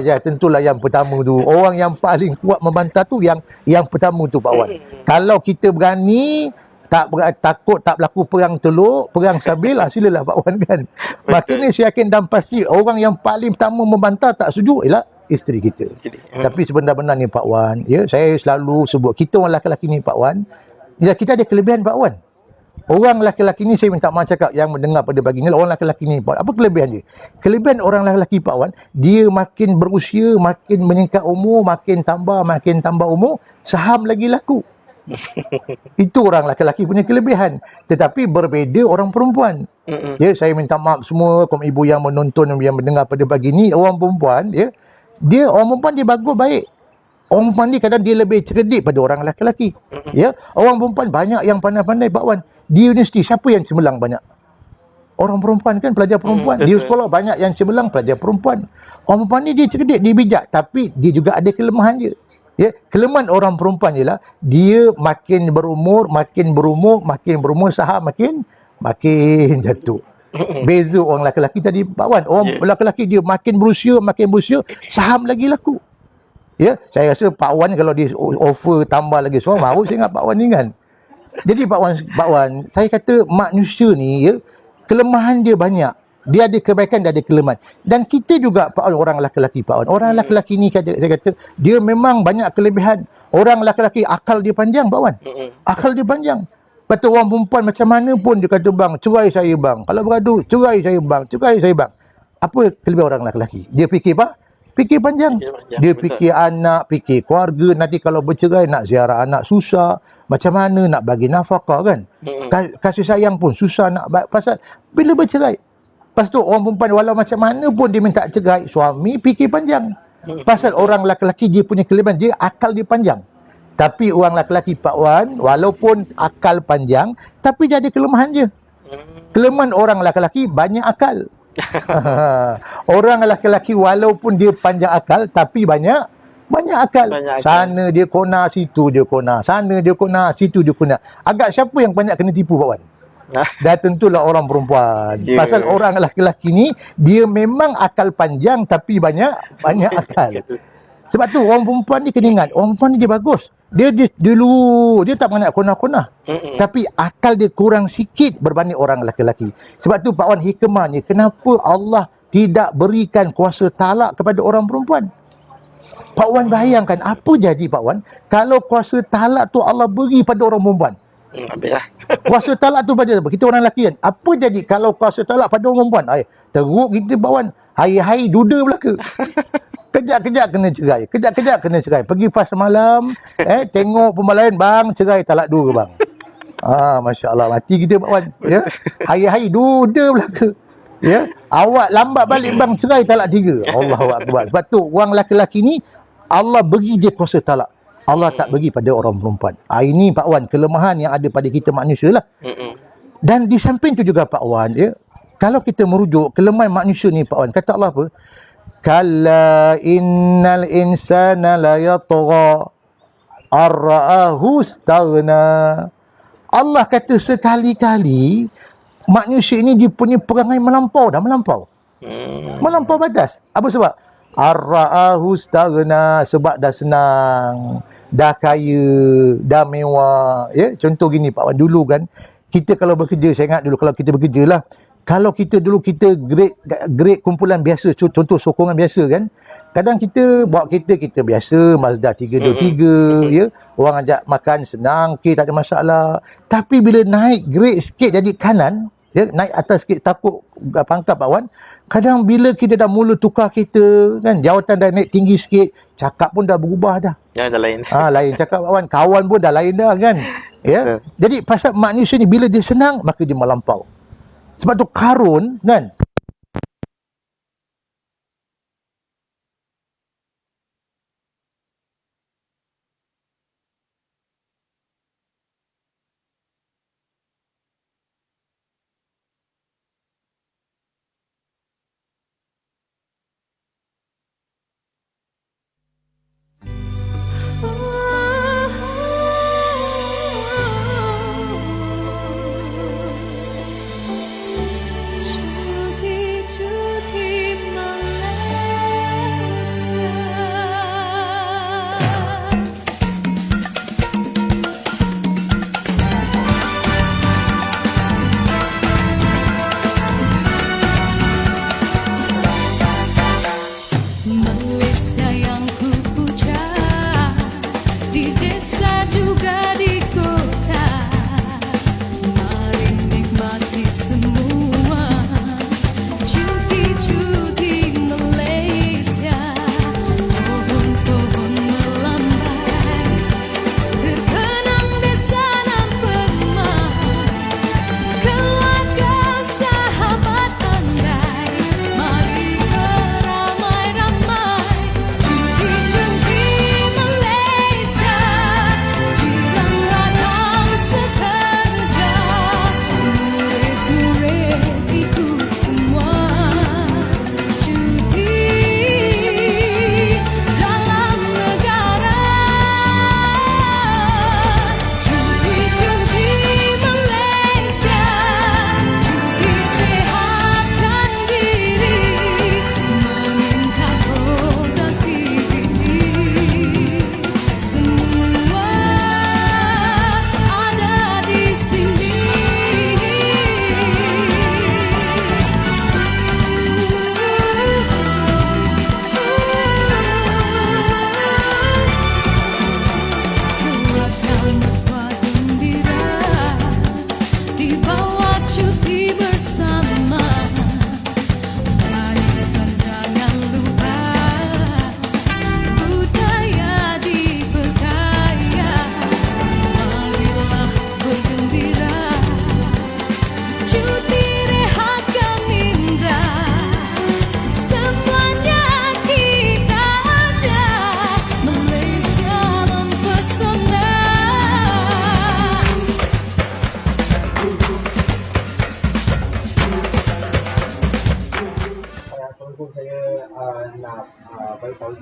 S3: Ya tentulah yang pertama tu. Orang yang paling kuat membantah tu yang pertama tu Pak Wan. Kalau kita berani, takut tak berlaku perang teluk, perang sabil, silalah Pak Wan kan. Maka ni saya yakin dan pasti orang yang paling pertama membantah tak setuju ialah isteri kita. Tapi sebenar-benar ni Pak Wan, ya, saya selalu sebut, kita orang lelaki ni Pak Wan, ya, kita ada kelebihan Pak Wan. Orang lelaki ni, saya minta maaf cakap yang mendengar pada pagi ni, orang lelaki ni Pak Wan, apa kelebihan dia? Kelebihan orang lelaki Pak Wan, dia makin berusia, makin meningkat umur, makin tambah umur, saham lagi laku. Itu orang lelaki punya kelebihan. Tetapi berbeza orang perempuan. Ya, saya minta maaf semua kaum ibu yang menonton, yang mendengar pada pagi ni, orang perempuan, ya, orang perempuan dia bagus baik. Orang perempuan ni kadang dia lebih cerdik pada orang lelaki. Ya, orang perempuan banyak yang pandai-pandai Pak Wan. Di universiti siapa yang cemerlang banyak? Orang perempuan kan, pelajar perempuan. Di sekolah banyak yang cemerlang pelajar perempuan. Orang perempuan ni dia cerdik, dia bijak, tapi dia juga ada kelemahan dia. Ya, kelemahan orang perempuan ialah dia makin berumur, saham makin jatuh. Beza orang lelaki tadi Pak Wan. Orang lelaki dia makin berusia, saham lagi laku. Ya, saya rasa Pak Wan kalau dia offer tambah lagi seorang, baru saya ingat Pak Wan ni kan. Jadi Pak Wan, saya kata manusia ni, ya, kelemahan dia banyak. Dia ada kebaikan, dia ada kelemahan. Dan kita juga Pak Wan, orang lelaki Pak Wan. Orang lelaki ni saya kata dia memang banyak kelebihan. Orang lelaki akal dia panjang Pak Wan. Akal dia panjang. Lepas tu orang perempuan macam mana pun dia kata, bang, cerai saya bang. Kalau bergaduh, cerai saya bang, cerai saya bang. Apa kelebihan orang lelaki? Dia fikir apa? Fikir panjang.
S2: Fikir panjang,
S3: Dia
S2: betul.
S3: fikir anak, fikir keluarga. Nanti kalau bercerai nak ziarah anak susah. Macam mana nak bagi nafkah kan? Kasih sayang pun susah nak pasal bila bercerai. Lepas tu orang perempuan walau macam mana pun dia minta cerai, suami fikir panjang. Pasal orang lelaki dia punya kelebihan, dia akal dia panjang. Tapi orang lelaki Pak Wan, walaupun akal panjang, tapi dia ada kelemahan je. Kelemahan orang lelaki banyak akal. Orang lelaki walaupun dia panjang akal, tapi banyak akal.
S2: Banyak akal.
S3: Sana dia kona, situ dia kona. Sana dia kona, situ dia kona. Agak siapa yang banyak kena tipu Pak Wan? Dah tentulah orang perempuan.
S2: Yeah.
S3: Pasal orang lelaki ni, dia memang akal panjang tapi banyak akal. Sebab tu orang perempuan ni kena ingat, orang perempuan ni dia bagus. Dia dulu dia tak banyak konah-konah. Tapi akal dia kurang sikit berbanding orang lelaki. Sebab tu Pak Wan hikmahnya, kenapa Allah tidak berikan kuasa talak kepada orang perempuan? Pak Wan bayangkan apa jadi Pak Wan kalau kuasa talak tu Allah beri pada orang perempuan.
S2: Habislah.
S3: Kuasa talak tu pada apa? Kita orang lelaki kan. Apa jadi kalau kuasa talak pada orang perempuan? Teruk kita Pak Wan. Hari-hari duda belaka. Kejap-kejap kena cerai. Kejap-kejap kena cerai. Pergi pas malam, tengok pembalain, bang, cerai talak 2 ke bang? Masya Allah, mati kita Pak Wan. Ya? Hari-hari duda belaka. Ya? Awak lambat balik bang, cerai talak 3. Allahu Akbar. Sebab tu orang lelaki ni Allah bagi dia kuasa talak. Allah tak bagi pada orang perempuan. Ini Pak Wan, kelemahan yang ada pada kita manusia lah. Dan di samping tu juga Pak Wan, ya, kalau kita merujuk kelemahan manusia ni Pak Wan, kata Allah apa? Kalla innal insana la yatgha ar-ra'ahu istaghna. Allah kata sekali-kali manusia ini dia punya perangai melampau dah, melampau batas. Apa sebab? Ar-ra'ahu istaghna, sebab dah senang, dah kaya, dah mewah. Ya, contoh gini Pak Wan, dulu kan kita kalau bekerja, saya ingat dulu kalau kita bekerja lah, kalau kita dulu kita grade kumpulan biasa, contoh sokongan biasa kan, kadang kita bawa kereta kita biasa Mazda 323, ya, orang ajak makan senang, tak ada masalah. Tapi bila naik grade sikit jadi kanan, ya, naik atas sikit takut pangkat Pak Wan, kadang bila kita dah mula tukar kereta kan, jawatan dah naik tinggi sikit, cakap pun dah berubah dah.
S2: Ya, dah lain.
S3: Lain cakap Pak Wan, kawan pun dah lain dah kan. Ya. Jadi pasal manusia ni bila dia senang maka dia melampau. Sebab tu Karun kan,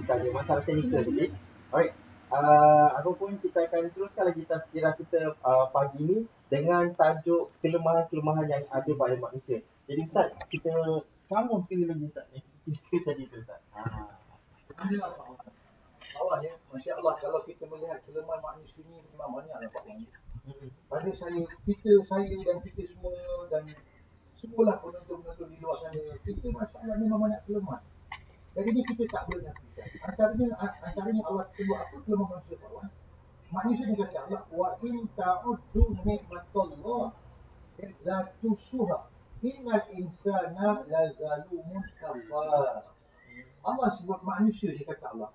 S2: kita ada masalah teknikal sedikit. Alright. Apa pun kita akan teruskan lagi tazkirah kita pagi ni dengan tajuk kelemahan-kelemahan yang ada pada manusia. Jadi Ustaz, kita sambung sekali lagi Ustaz. Kita tadi tu Ustaz.
S3: Awal ya, Masya Allah, kalau kita melihat kelemahan manusia ni memang banyaklah Pak Wan. Pada saya dan kita semua dan semualah penonton-penonton di luar sana, kita Masya Allah memang banyak kelemahan. Dan ini kita tak boleh nafikan. Antaranya Allah sebut apa kelemahan manusia Pak Wan? Manusia ni kata Allah, wa in ta'uddu ni'matallah la tusuha. Innal insana lazalumun kafar. Allah sebut manusia ni kata Allah.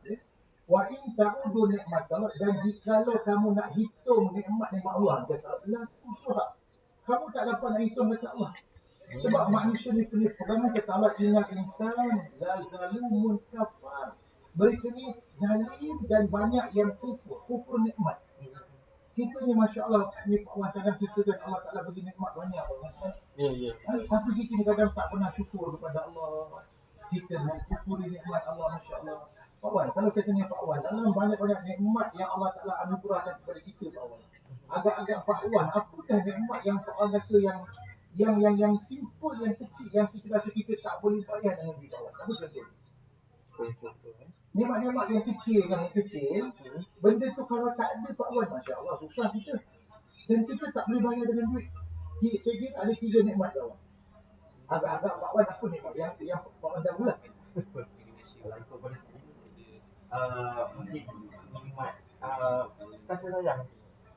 S3: Wa in ta'udu nikmatallah, dan jikalau kamu nak hitung nikmat-nikmat Allah, kata Allah, la tusuha. Kamu tak dapat nak hitung kata Allah. Sebab manusia ni punya pegangan kata Allah, innal insan la zalumun kafar. Mereka ni zalim dan banyak yang kufur nikmat. Kita ni Masya Allah, ni kadang kita kan Allah Ta'ala bagi nikmat banyak.
S2: Ya.
S3: Tapi kita ni kadang tak pernah syukur kepada Allah. Kita mengkufuri nikmat Allah, Masya Allah. Pak Wan, kalau saya tanya Pak Wan, dalam banyak-banyak nikmat yang Allah Ta'ala anugerahkan kepada kita Pak Wan, agak-agak Pak Wan, apakah nikmat yang Pak Wan rasa yang simple, yang kecil, yang kita rasa kita tak boleh bayar dengan diri Pak Wan? Apa contoh? Nikmat-nikmat yang kecil, benda tu kalau tak ada Pak Wan, Masya Allah, susah kita. Dan kita tak boleh bayar dengan duit. Saya kira ada 3 nikmat Pak Wan. Agak-agak Pak Wan apa nikmat yang Pak Wan dah bulat?
S2: Kalau ikut pada saya, nikmat kasih sayang.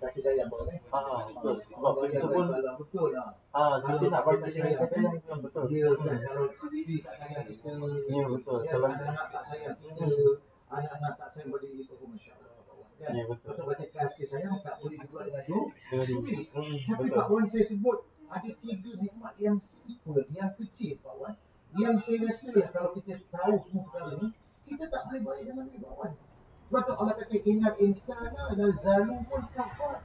S3: Kasih sayang Pak Wan.
S2: Betul. Sebab kita pun
S3: betul lah.
S2: kita nak bagi kasih sayang kan betul.
S3: Dia kan kalau isteri tak sayang kita.
S2: Ya betul.
S3: Ya,
S2: Kalau
S3: anak-anak tak sayang kita. Anak-anak tak sayang pada diri kita. Masya Allah. Kan?
S2: Ya, betul.
S3: Betul baca kasih sayang tak boleh juga dengan duit. Tapi
S2: betul.
S3: Pak Wan saya sebut ada 3 nikmat yang simple, yang kecil Pak Wan. Yang saya rasa lah kalau kita tahu semua perkara ni, kita tak boleh bayar dengan duit Pak Wan. Sebab tu Allah kata innal insana la zalumun kafar.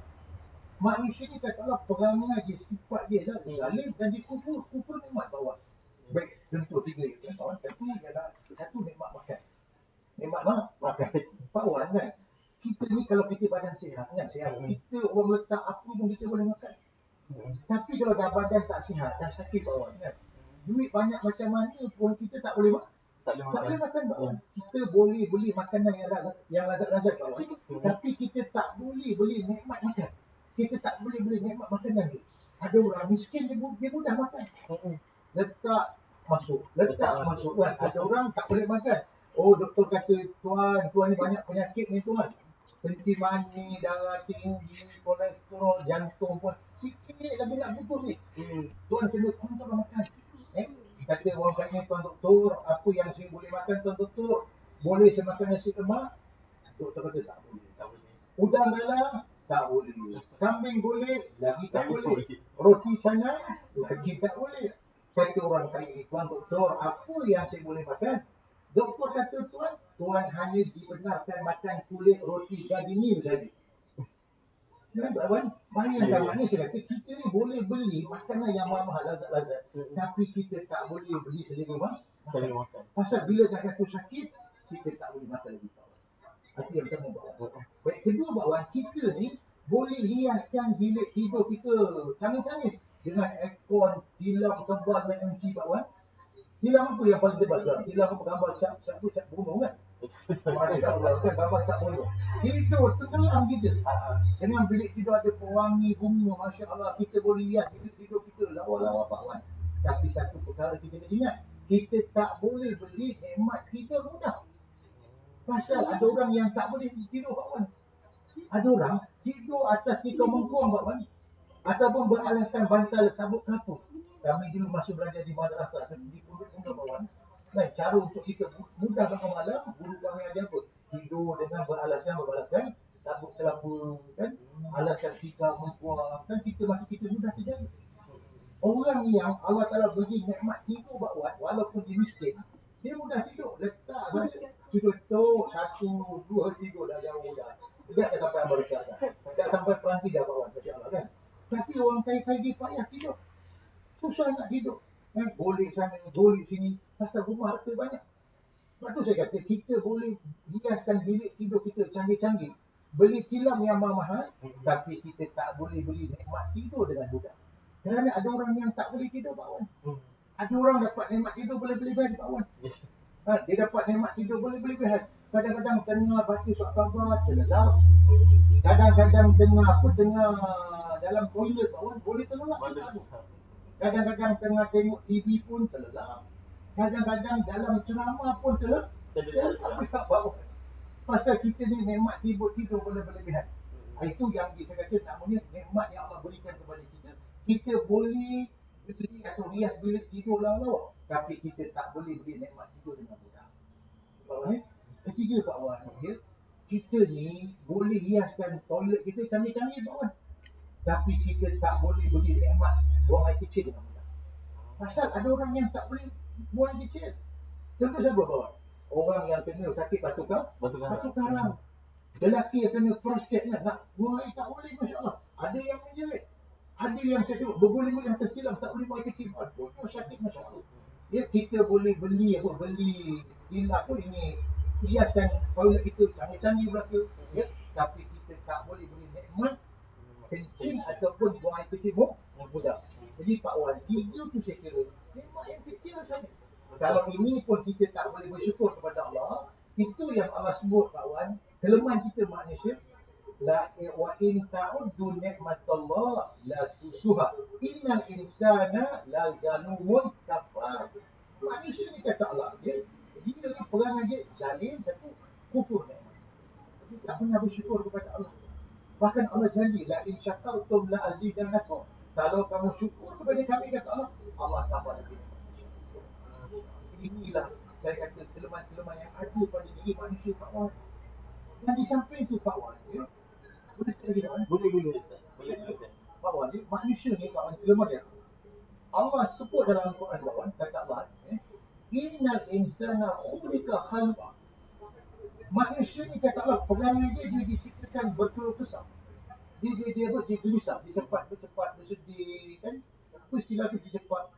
S3: Manusia ni kata Allah perangai dia, sifat dia dah zalim dan dia kufur nikmat Pak Wan. Baik, contoh 3 itu Pak Wan. Satu nikmat makan. Nikmat makan. Pak Wan kan, kita ni kalau kita badan sihat kan, kita orang letak apa pun kita boleh makan. Tapi kalau dah badan tak sihat, dah sakit Pak Wan kan, duit banyak macam mana pun kita tak boleh makan. Tak boleh makan Pak Wan. Kita boleh beli makanan yang lazat-lazat Pak Wan. Tapi kita tak boleh beli nikmat makan. Kita tak boleh beli nikmat makanan tu. Ada orang miskin dia mudah makan. Letak masuk kan. Ada orang tak boleh makan. Oh, doktor kata tuan ni banyak penyakit ni tuan. Kencing manis, darah tinggi, kolesterol, jantung pun sikit lagi nak putus ni. Tuan kena kontrol makan. Kata orang tanya tuan doktor, apa yang saya boleh makan tuan doktor? Boleh saya makan nasi lemak? Doktor kata tak boleh. Udang galang? Tak boleh. Kambing golek? Lagi tak boleh. Roti canai? Lagi tak boleh. Kata orang kaya ni, tuan doktor, apa yang saya boleh makan? Doktor kata tuan hanya dibenarkan makan kulit roti gardenia saja. Bayangkan maknanya saya kata kita ni boleh beli makanan yang mahal lazat-lazat, tapi kita tak boleh beli selera makan. Pasal bila dah jatuh sakit, kita tak boleh makan lagi Pak Wan. Itu yang pertama Pak Wan. Baik, kedua Pak Wan, kita ni boleh hiaskan bilik tidur kita canggih-canggih dengan aircon, tilam tebal dan MC Pak Wan. Tilam apa yang paling tebal sekarang? Tilam apa gambar cap bunuh kan? Gambar cap bunuh. Tidur tenggelam kita. Dengan bilik tidur ada pewangi bunga, Masya Allah, kita boleh hias bilik tidur kita lawa-lawa Pak Wan. Tapi satu perkara kita kena ingat, kita tak boleh beli nikmat tidur mudah. Pasal ada orang yang tak boleh tidur Pak Wan. Ada orang tidur atas tikar mengkuang Pak Wan, ataupun beralaskan bantal sabuk kapur. Kami dulu masih belajar di madrasah di pondok-pondok Pak Wan. Cara untuk kita mudah bangun malam, guru kami ajar pun tidur dengan beralaskan sabuk kelapa kan, alaskan tikar mengkuang kan, kita mudah terjaga. Orang yang Allah Ta'ala bagi nikmat tidur Pak Wan, walaupun dia miskin, dia mudah tidur. Letak saja tidur 1, 2 tidur dah jauh dah. Tak sampai Amerika dah. Tak sampai Perancis dah Pak Wan, Masya Allah kan. Tapi orang kaya-kaya dia payah tidur. Susah nak tidur. Boleh sana, boleh sini. Pasal rumah harta banyak. Sebab tu saya kata kita boleh hiaskan bilik tidur kita canggih-canggih. Beli tilam yang mahal, tapi kita tak boleh beli nikmat tidur dengan mudah. Kerana ada orang yang tak boleh tidur, Pak Wan. Ada orang dapat nikmat tidur boleh-boleh, Pak Wan. Dia dapat nikmat tidur boleh-boleh. Kadang-kadang tengah baca surat khabar terlelap. Kadang-kadang dengar dalam toilet, Pak Wan, boleh terlelap. Kadang-kadang tengah tengok TV pun terlelap. Kadang-kadang dalam ceramah pun terlelap. Pasal kita ni nikmat tidur boleh-boleh. Itu yang saya kata namanya nikmat yang Allah berikan kepada kita. Kita boleh beli atau hias bilik tidur lawa-lawa, tapi kita tak boleh beli nikmat tidur dengan mudah. Pak Wan, ketiga Pak Wan, ya, kita ni boleh hiaskan toilet kita canggih-canggih, Pak Wan, tapi kita tak boleh beli nikmat buang air kecil dengan mudah. Pasal ada orang yang tak boleh buang air kecil. Contoh siapa, Pak Wan? Orang yang kena sakit batu karang. Lelaki yang kena prostat nak buang air tak boleh, Masya Allah. Ada yang menjerit. Ada yang saya tengok berguling-guling atas tilam, tak boleh buang air kecil. Aduh, sakit, Masya Allah. Ya, kita boleh beli tilam pun ini, hiaskan toilet kita canggih-canggih belaka. Ya, tapi kita tak boleh beli nikmat kencing ataupun buang air kecil mudah. Jadi Pak Wan, tiga tu saya kira nikmat yang kecil saja. Kalau ini pun kita tak boleh bersyukur kepada Allah, itu yang Allah sebut, Pak Wan, kelemahan kita manusia. La wa in ta'uddu ni'matallah la tusuha. Innal insana la zalumun kafar. Manusia ni kata Allah, dia ni perangai dia zalim, satu kufur nikmat. Jadi tak pernah bersyukur kepada Allah. Bahkan Allah janji, la in syakartum la azidannakum. Kalau kamu syukur kepada kami, kata Allah, Allah tambah lagi. Inilah saya kata kelemahan-kelemahan yang ada pada diri manusia, Pak Wan. Dan di samping itu, Pak Wan, ya, boleh saya lagi, Pak Wan? Boleh. Pak Wan, ya, manusia ni, Pak Wan, kelemahan dia. Allah sebut dalam Al-Quran, Pak Wan, kata Allah, innal insana khuliqa halu'a. Manusia ni, kata Allah, perangai dia diciptakan berkeluh kesah. Dia gelisah, dia cepat bersedih, kan? Apa istilah tu, dia cepat.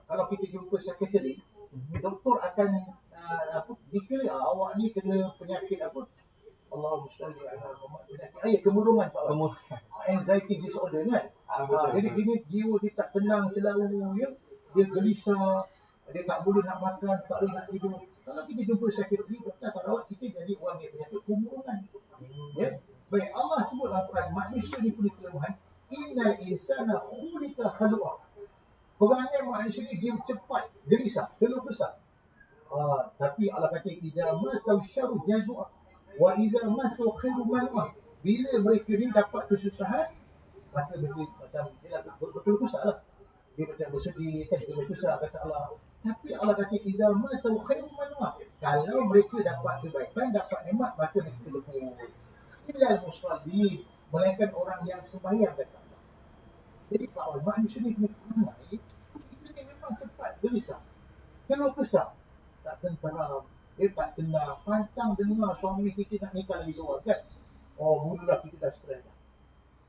S3: Kalau kita jumpa sekretari, doktor akan declare awak ni kena penyakit apa? Allahumma salli ala Muhammad, penyakit kemurungan, Pak Wan. Anxiety disorder, kan? Jadi jiwa dia tak tenang selalu, ya. Dia gelisah, dia tak boleh nak makan, tak boleh nak tidur. Kalau kita jumpa sekretari, doktor akan rawat kita jadi orang yang penyakit kemurungan. Ya. Baik, Allah sebut dalam Quran, manusia ni punya kelemahan. Innal insana khuliqa halu'a. Perangai manusia ni dia cepat, gelisah, keluh kesah. Tapi Allah kata, idza masau syarru jazua wa idza masau khairu man'a. Bila mereka ni dapat kesusahan, maka mereka macam dia berkeluh kesah lah. Dia macam bersedih, kan, keluh kesah, kata Allah. Tapi Allah kata, idza masau khairu man'a. Kalau mereka dapat kebaikan, dapat nikmat, maka mereka lebur. Ilal musallin, melainkan orang yang sembahyang, kata Allah. Jadi Pak Wan, manusia ni kena perangai, kita ni memang cepat gelisah, keluh kesah, tak tenteram, dia tak tenang, pantang dengar suami kita nak nikah lagi seorang, kan? Mulalah kita dah stres dah.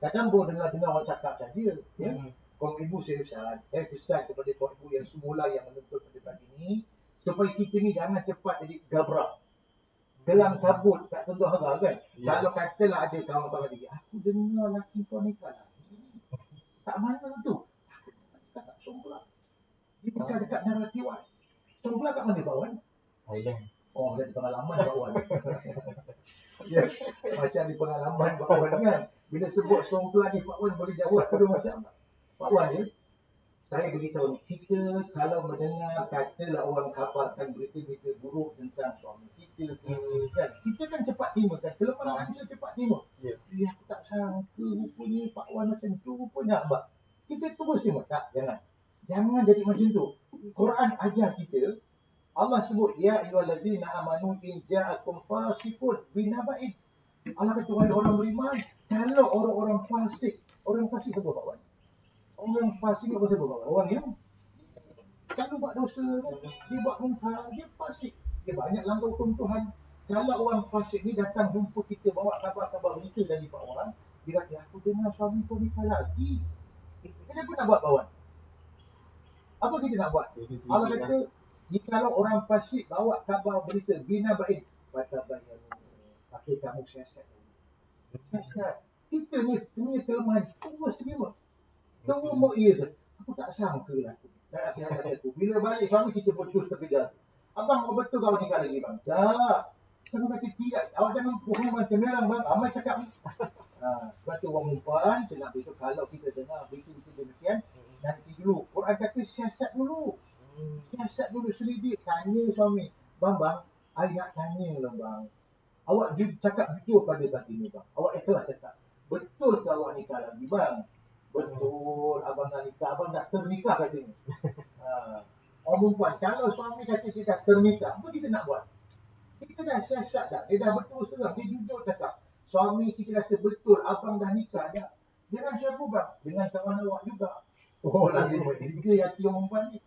S3: Kadang baru dengar orang cakap saja, ya. Kaum ibu saya pesan kepada kaum ibu yang semula yang menonton pada pagi ni, supaya kita ni jangan cepat jadi gabra. Kelam kabut tak tentu harga, kan? Kalau katalah ada kawan-kawan dia, aku dengar laki kau nikah lagi. Tak mana tu? Tak Songkla. Dia nikah dekat Naratiwan. Songkla kat mana, Pak Wan?
S4: Thailand.
S3: Ada pengalaman, Pak Wan. Ya, macam ni pengalaman, Pak Wan, kan? Bila sebut Songkla ni, Pak Wan boleh jawab terus macam Pak Wan, ya? Saya beritahu, kita kalau mendengar katalah orang kabarkan berita-berita buruk tentang suami kita, kan? Kita kan cepat terima, kan? Kelemahan manusia cepat terima. Ya, aku tak sangka rupanya Pak Wan macam tu, rupanya Abang. Kita terus terima. Tak, jangan jadi macam tu. Quran ajar kita, Allah sebut, ya ayyuhallazina amanu in ja'akum fasiqun binaba'in. Allah kata, wahai orang beriman, kalau orang-orang fasik, orang fasik apa, Pak Wan? Orang fasik apa sebab? Orang yang kalau buat dosa, dia buat munkar, dia fasik. Dia banyak langgar hukum Tuhan. Kalau orang fasik ni datang jumpa kita, bawa kabar-kabar berita dari Pak Wan, dia kata, aku dengar suami kau nikah lagi. Kita pun nak buat, Pak Wan. Apa kita nak buat? Allah kata, Jikalau orang fasik bawa khabar berita bina baik, fatabayanu, maka kamu siasat. Siasat. Kita ni punya kelemahan, terus terima. Terima ia je. Aku tak sangka lah. Dan akhirnya kata aku, bila balik suami kita putus terkejar. Abang, betul kau nikah lagi bang? Tak. Sama kata tidak. Awak jangan bohong macam merang bang. Amai cakap ni. Sebab tu orang umpan, saya nak beritahu kalau kita dengar berita-berita demikian, nanti dulu. Quran kata siasat dulu. Siasat dulu, selidik. Tanya suami. Bang, I nak tanya lah bang. Awak cakap jujur pada kata ni bang. Awak ikhlas cakap. Betul ke awak nikah lagi bang? Betul, abang nak nikah. Abang dah ternikah katanya. Orang perempuan, kalau suami kata dia dah ternikah, apa kita nak buat? Kita dah siasat dah. Dia dah betul terang. Dia jujur cakap. Suami kita kata betul, abang dah nikah dah. Dengan siapa bang? Dengan kawan awak juga. Oh, lagi bertiga hati orang perempuan ni.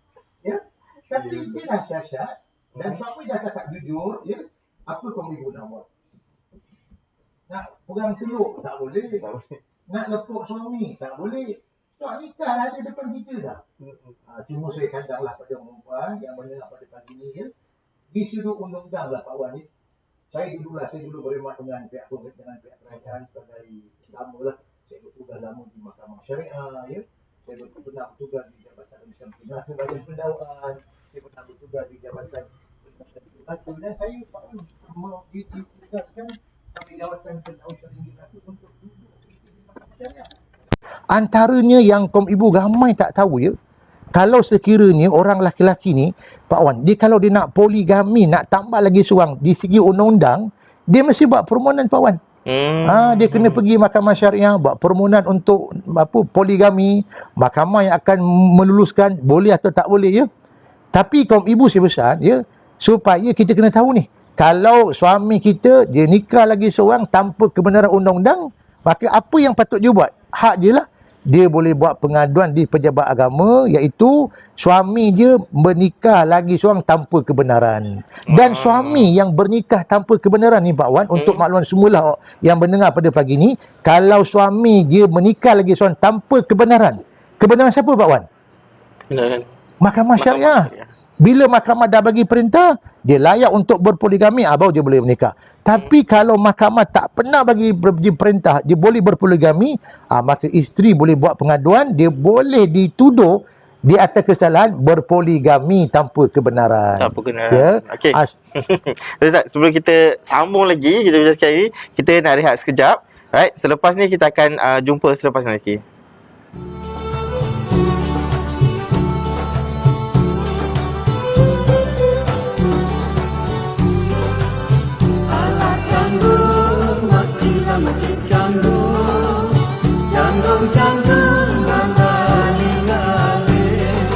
S3: Ya? Tapi dia dah siasat. Dan suami dah cakap jujur. Ya? Apa kamu ibu nak buat? Nak pegang teluk? Tak boleh. Nak lepuk suami? Tak boleh. Tak nikah lah dia depan kita dah. Cuma saya kandanglah pada orang perempuan yang mendengar pada pagi ni ya. Di sudut undang-undang lah Pak Wan ni. Saya dulu berkhidmat dengan pihak kerajaan sebagai lama lah. Saya bertugas lama di Mahkamah Syariah ya. Saya pernah bertugas di Jabatan Malaysia Penata Badan Pendawaan. Saya pernah bertugas di Jabatan Penata dan saya Pak Wan mau ditugaskan kami Jawatan Pengawasan Syariah untuk duduk di Mahkamah Syariah. Antaranya yang kaum ibu ramai tak tahu ya. Kalau sekiranya orang lelaki ni, Pak Wan, dia kalau dia nak poligami, nak tambah lagi seorang di segi undang-undang, dia mesti buat permohonan Pak Wan. Dia kena pergi mahkamah syariah, buat permohonan untuk poligami, mahkamah yang akan meluluskan boleh atau tak boleh ya. Tapi kaum ibu sebesar ya, supaya kita kena tahu ni, kalau suami kita dia nikah lagi seorang tanpa kebenaran undang-undang, maka apa yang patut dia buat? Hak dia lah. Dia boleh buat pengaduan di pejabat agama, iaitu suami dia bernikah lagi seorang tanpa kebenaran. Dan suami yang bernikah tanpa kebenaran ni Pak Wan, untuk makluman semula yang mendengar pada pagi ni, kalau suami dia menikah lagi seorang tanpa kebenaran, kebenaran siapa Pak Wan?
S2: Kebenaran
S3: Mahkamah Syariah. Bila mahkamah dah bagi perintah, dia layak untuk berpoligami, baru dia boleh menikah. Tapi kalau mahkamah tak pernah bagi perintah, dia boleh berpoligami, maka isteri boleh buat pengaduan, dia boleh dituduh di atas kesalahan berpoligami tanpa kebenaran.
S2: Tanpa kebenaran.
S3: Ya.
S2: Okey. Ustaz, sebelum kita sambung lagi, kita bincang sekali, kita nak rehat sekejap. Right? Selepas ni kita akan jumpa selepas ni lagi.
S5: Macam canggung mengalir-alir.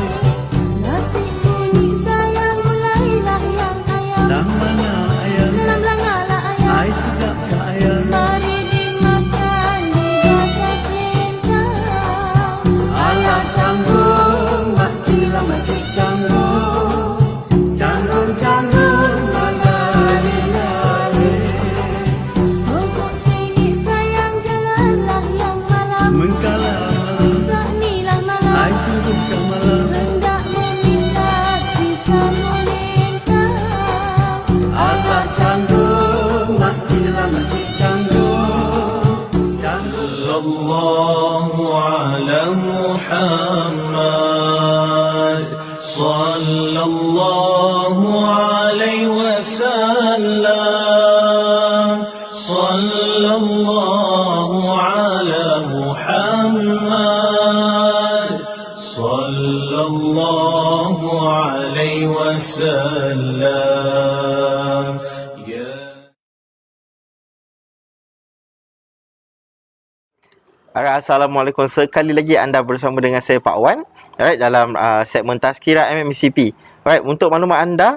S5: Nasibku ni sayang mulailah yang ayam.
S4: Dah mana ayam?
S5: Dalam langalah ayam.
S4: Ai sedap ke ayam?
S5: Mari dimakan dijaga sintang. Alah canggung, makcilah makcik canggung. Canggung mengalir-alir. Sokok sini sayang janganlah yang malam.
S4: Mengkalah malam,
S5: Sanilah malam.
S4: ai suruh ke malam.
S5: Hendak meminta sisa melintang.
S4: Allah canggung, makcilah makcik canggung. Sallallahu ala Muhammad, sallallahu alaihi wasallam, sallallahu ala Muhammad, sallallahu alaihi wasallam. Ya
S2: Alright, Assalamualaikum. Sekali lagi anda bersama dengan saya Pak Wan, alright, dalam segmen Tazkirah MMCP. Alright, untuk maklumat anda,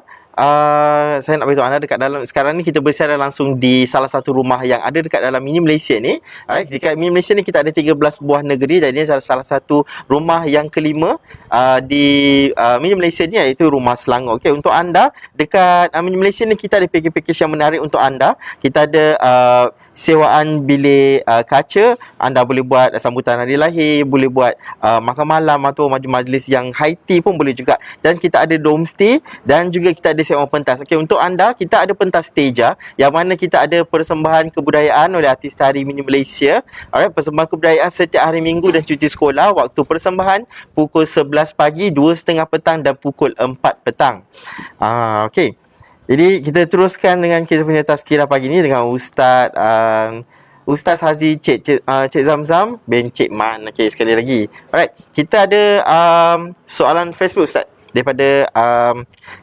S2: saya nak beritahu anda dekat dalam sekarang ni kita bersiaran langsung di salah satu rumah yang ada dekat dalam Mini Malaysia ni. Alright, dekat Mini Malaysia ni kita ada 13 buah negeri, jadi ini salah satu rumah yang kelima di Mini Malaysia ni, iaitu Rumah Selangor. Okey, untuk anda dekat Mini Malaysia ni kita ada package yang menarik untuk anda. Kita ada sewaan bilik kaca, anda boleh buat sambutan hari lahir, boleh buat makan malam atau majlis yang high tea pun boleh juga. Dan kita ada dome stay dan juga kita ada sewaan pentas. Okey, untuk anda kita ada pentas teja yang mana kita ada persembahan kebudayaan oleh artis Tari Mini Malaysia. Alright, persembahan kebudayaan setiap hari Minggu dan cuti sekolah. Waktu persembahan pukul 11 pagi, 2:30 petang dan pukul 4 petang. Okey. Jadi kita teruskan dengan kita punya tazkirah pagi ni dengan Ustaz Hazi Cik Zamzam bin Cik Man. Okey, sekali lagi. Alright, kita ada soalan Facebook Ustaz. Daripada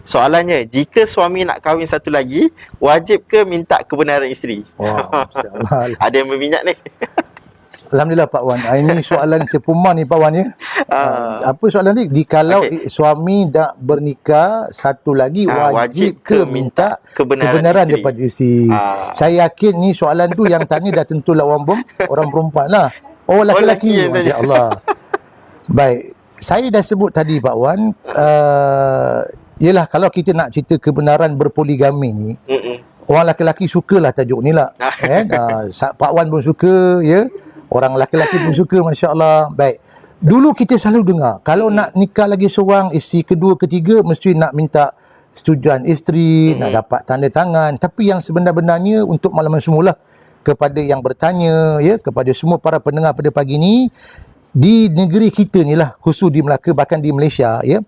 S2: soalannya, jika suami nak kahwin satu lagi, wajib ke minta kebenaran isteri?
S3: Wah, masya-Allah.
S2: Ada yang berminat ni.
S3: Alhamdulillah Pak Wan. Ini soalan cepuma ni Pak Wan ya. Apa soalan ni? Kalau suami dah bernikah satu lagi wajib ke minta kebenaran daripada isteri. Saya yakin ni soalan tu yang tanya dah tentulah orang perempuan lah. Oh lelaki. Masya-Allah. Baik. Saya dah sebut tadi Pak Wan, yelah kalau kita nak cerita kebenaran berpoligami ni, orang lelaki sukalah tajuk ni lah. Kan? Pak Wan pun suka ya. Orang lelaki pun suka, masya-Allah. Baik. Dulu kita selalu dengar, kalau nak nikah lagi seorang, isteri kedua, ketiga, mesti nak minta setujuan isteri, nak dapat tanda tangan. Tapi yang sebenar-benarnya untuk malaman semula, kepada yang bertanya, ya, kepada semua para pendengar pada pagi ni, di negeri kita ni lah, khusus di Melaka, bahkan di Malaysia, ya.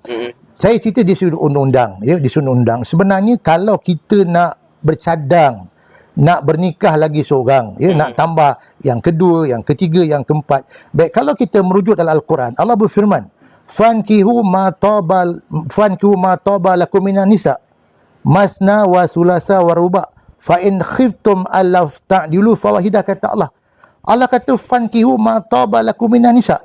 S3: Saya cerita di sudut undang-undang, ya, di sudut undang. Sebenarnya kalau kita nak bercadang, nak bernikah lagi seorang, ya, nak tambah yang kedua, yang ketiga, yang keempat. Baik, kalau kita merujuk dalam Al-Quran, Allah berfirman, "Fankihu ma taba lakum minan nisa, masna wa sulasa wa ruba, fa in khiftum alla ta'dilu fawahidah," kata Allah. Allah kata, "Fankihu ma taba lakum minan nisa."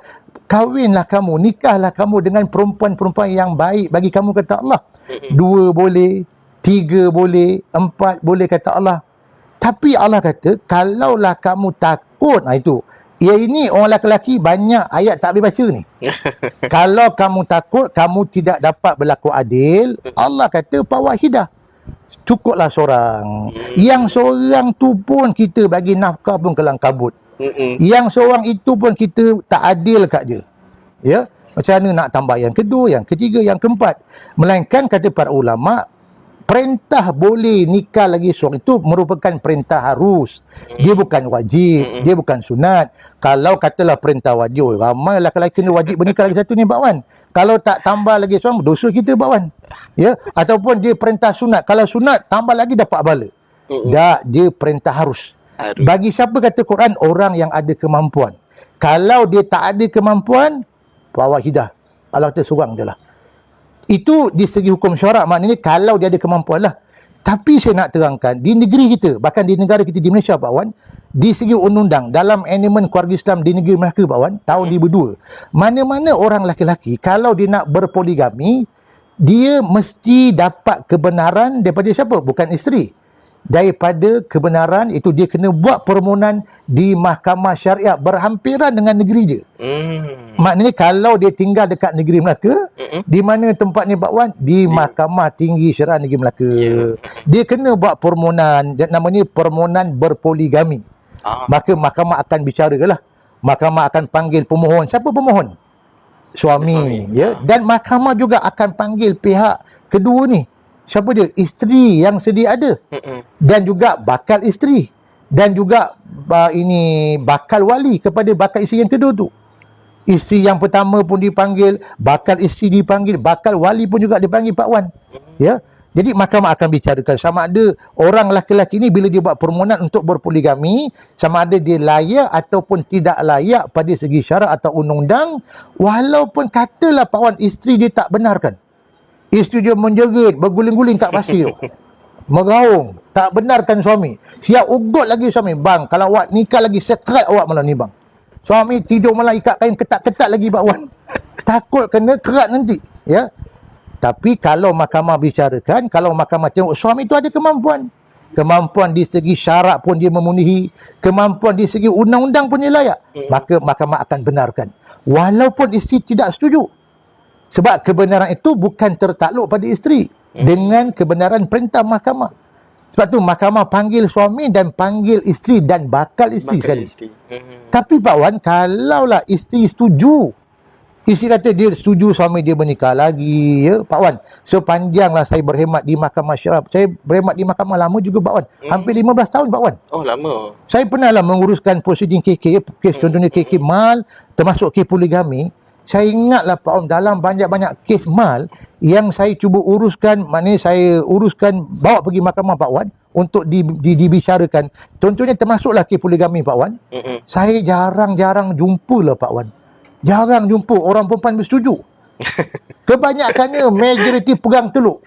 S3: Kahwinlah kamu, nikahlah kamu dengan perempuan-perempuan yang baik bagi kamu, kata Allah. 2 boleh, 3 boleh, 4 boleh, kata Allah. Tapi Allah kata, kalaulah kamu takut, itu. Ya, ini orang lelaki banyak ayat tak boleh baca ni. Kalau kamu takut, kamu tidak dapat berlaku adil, Allah kata, fawahidah. Cukuplah seorang. Yang seorang tu pun kita bagi nafkah pun kelang kabut. Yang seorang itu pun kita tak adil kat dia. Ya? Macam mana nak tambah yang kedua, yang ketiga, yang keempat. Melainkan kata para ulama, perintah boleh nikah lagi seorang itu merupakan perintah harus. Dia bukan wajib, dia bukan sunat. Kalau katalah perintah wajib, ramai lelaki-lelaki ni wajib bernikah lagi satu ni Pak Wan. Kalau tak tambah lagi seorang, dosa kita Pak Wan. Ya, ataupun dia perintah sunat. Kalau sunat tambah lagi dapat pahala. Tak, dia perintah harus. Bagi siapa kata Quran, orang yang ada kemampuan. Kalau dia tak ada kemampuan, fawahidah. Allah kata seorang je lah. Itu di segi hukum syarak, maknanya kalau dia ada kemampuan lah. Tapi saya nak terangkan, di negeri kita, bahkan di negara kita di Malaysia Pak Wan, di segi undang-undang, dalam elemen keluarga Islam di negeri Melaka Pak Wan, tahun 2002, mana-mana orang lelaki-lelaki, kalau dia nak berpoligami, dia mesti dapat kebenaran daripada siapa? Bukan isteri. Daripada kebenaran itu dia kena buat permohonan di mahkamah syariah berhampiran dengan negeri dia. Maknanya kalau dia tinggal dekat negeri Melaka, di mana tempatnya Pak Wan? Di Mahkamah Tinggi Syariah Negeri Melaka. Dia kena buat permohonan, namanya permohonan berpoligami. Maka mahkamah akan bicaralah. Mahkamah akan panggil pemohon. Siapa pemohon? Suami. Ya. Dan mahkamah juga akan panggil pihak kedua ni. Siapa dia? Isteri yang sedia ada. Dan juga bakal isteri. Dan juga ini bakal wali kepada bakal isteri yang kedua tu. Isteri yang pertama pun dipanggil, bakal isteri dipanggil, bakal wali pun juga dipanggil Pak Wan. Ya. Jadi mahkamah akan bicarakan sama ada orang lelaki-lelaki ni bila dia buat permohonan untuk berpoligami, sama ada dia layak ataupun tidak layak pada segi syarak atau undang-undang, walaupun katalah Pak Wan isteri dia tak benarkan. Isteri dia menjerit, berguling-guling kat pasir. Meraung, tak benarkan suami. Siap ugut lagi suami. Bang, kalau awak nikah lagi, sekerat awak malam ni bang. Suami tidur malam ikat kain ketat-ketat lagi Pak Wan. Takut kena kerat nanti. Ya. Tapi kalau mahkamah bicarakan, kalau mahkamah tengok suami tu ada kemampuan. Kemampuan di segi syarak pun dia memenuhi. Kemampuan di segi undang-undang pun dia layak. Maka mahkamah akan benarkan. Walaupun isteri tidak setuju. Sebab kebenaran itu bukan tertakluk pada isteri. Dengan kebenaran perintah mahkamah. Sebab tu mahkamah panggil suami dan panggil isteri dan bakal isteri
S2: Bakal
S3: sekali.
S2: isteri.
S3: Tapi Pak Wan, kalaulah isteri setuju, isteri kata dia setuju suami dia bernikah lagi, ya Pak Wan, sepanjanglah saya berkhidmat di mahkamah syariah, saya berkhidmat di mahkamah lama juga Pak Wan, hampir 15 tahun Pak Wan.
S2: Oh, lama.
S3: Saya pernahlah menguruskan prosiding KK, ya, kes contohnya KK mal, termasuk kes poligami. Saya ingatlah Pak Wan, dalam banyak-banyak kes mal yang saya cuba uruskan, maknanya saya uruskan, bawa pergi mahkamah Pak Wan untuk dibicarakan. Contohnya termasuklah kes poligami Pak Wan. Saya jarang-jarang jumpa lah Pak Wan. Jarang jumpa orang perempuan bersetuju. Kebanyakannya majoriti pegang teluk.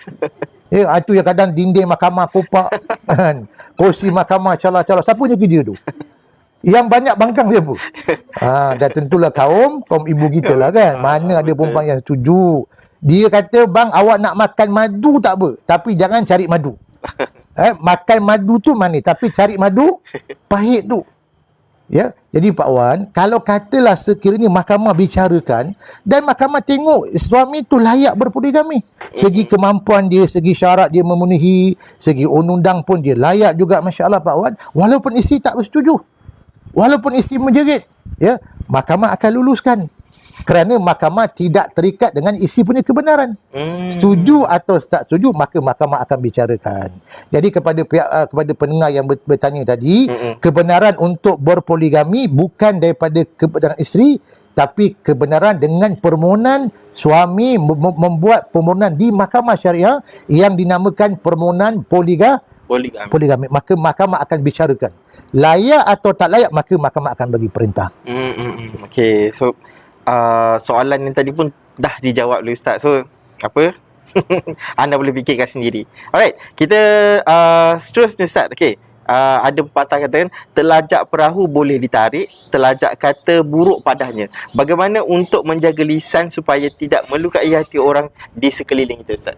S3: Ya, itu yang kadang dinding mahkamah kopak kan. Kursi mahkamah calar-calar. Siapa je kerja tu? Yang banyak bangkang siapa? Dah tentulah kaum ibu kita lah kan. Mana ada perempuan yang setuju. Dia kata, bang, awak nak makan madu tak apa, tapi jangan cari madu. Makan madu tu manis, tapi cari madu pahit tu. Ya, jadi Pak Wan, kalau katalah sekiranya mahkamah bicarakan dan mahkamah tengok suami tu layak berpoligami, segi kemampuan dia, segi syarat dia memenuhi, segi undang-undang pun dia layak juga, masya-Allah Pak Wan, walaupun isteri tak bersetuju, walaupun isteri menjerit, ya, mahkamah akan luluskan. Kerana mahkamah tidak terikat dengan isi punya kebenaran. Setuju atau tak setuju, maka mahkamah akan bicarakan. Jadi kepada pihak kepada pendengar yang bertanya tadi, kebenaran untuk berpoligami bukan daripada kebenaran isteri, tapi kebenaran dengan permohonan suami membuat permohonan di mahkamah syariah yang dinamakan permohonan poligami. Maka mahkamah akan bicarakan. Layak atau tak layak, maka mahkamah akan bagi perintah.
S2: Okey, so soalan yang tadi pun dah dijawab oleh Ustaz. So, apa? Anda boleh fikirkan sendiri. Alright, kita seterusnya Ustaz. Okey. Ada pepatah kata, telajak perahu boleh ditarik, telajak kata buruk padanya. Bagaimana untuk menjaga lisan supaya tidak melukai hati orang di sekeliling kita, Ustaz?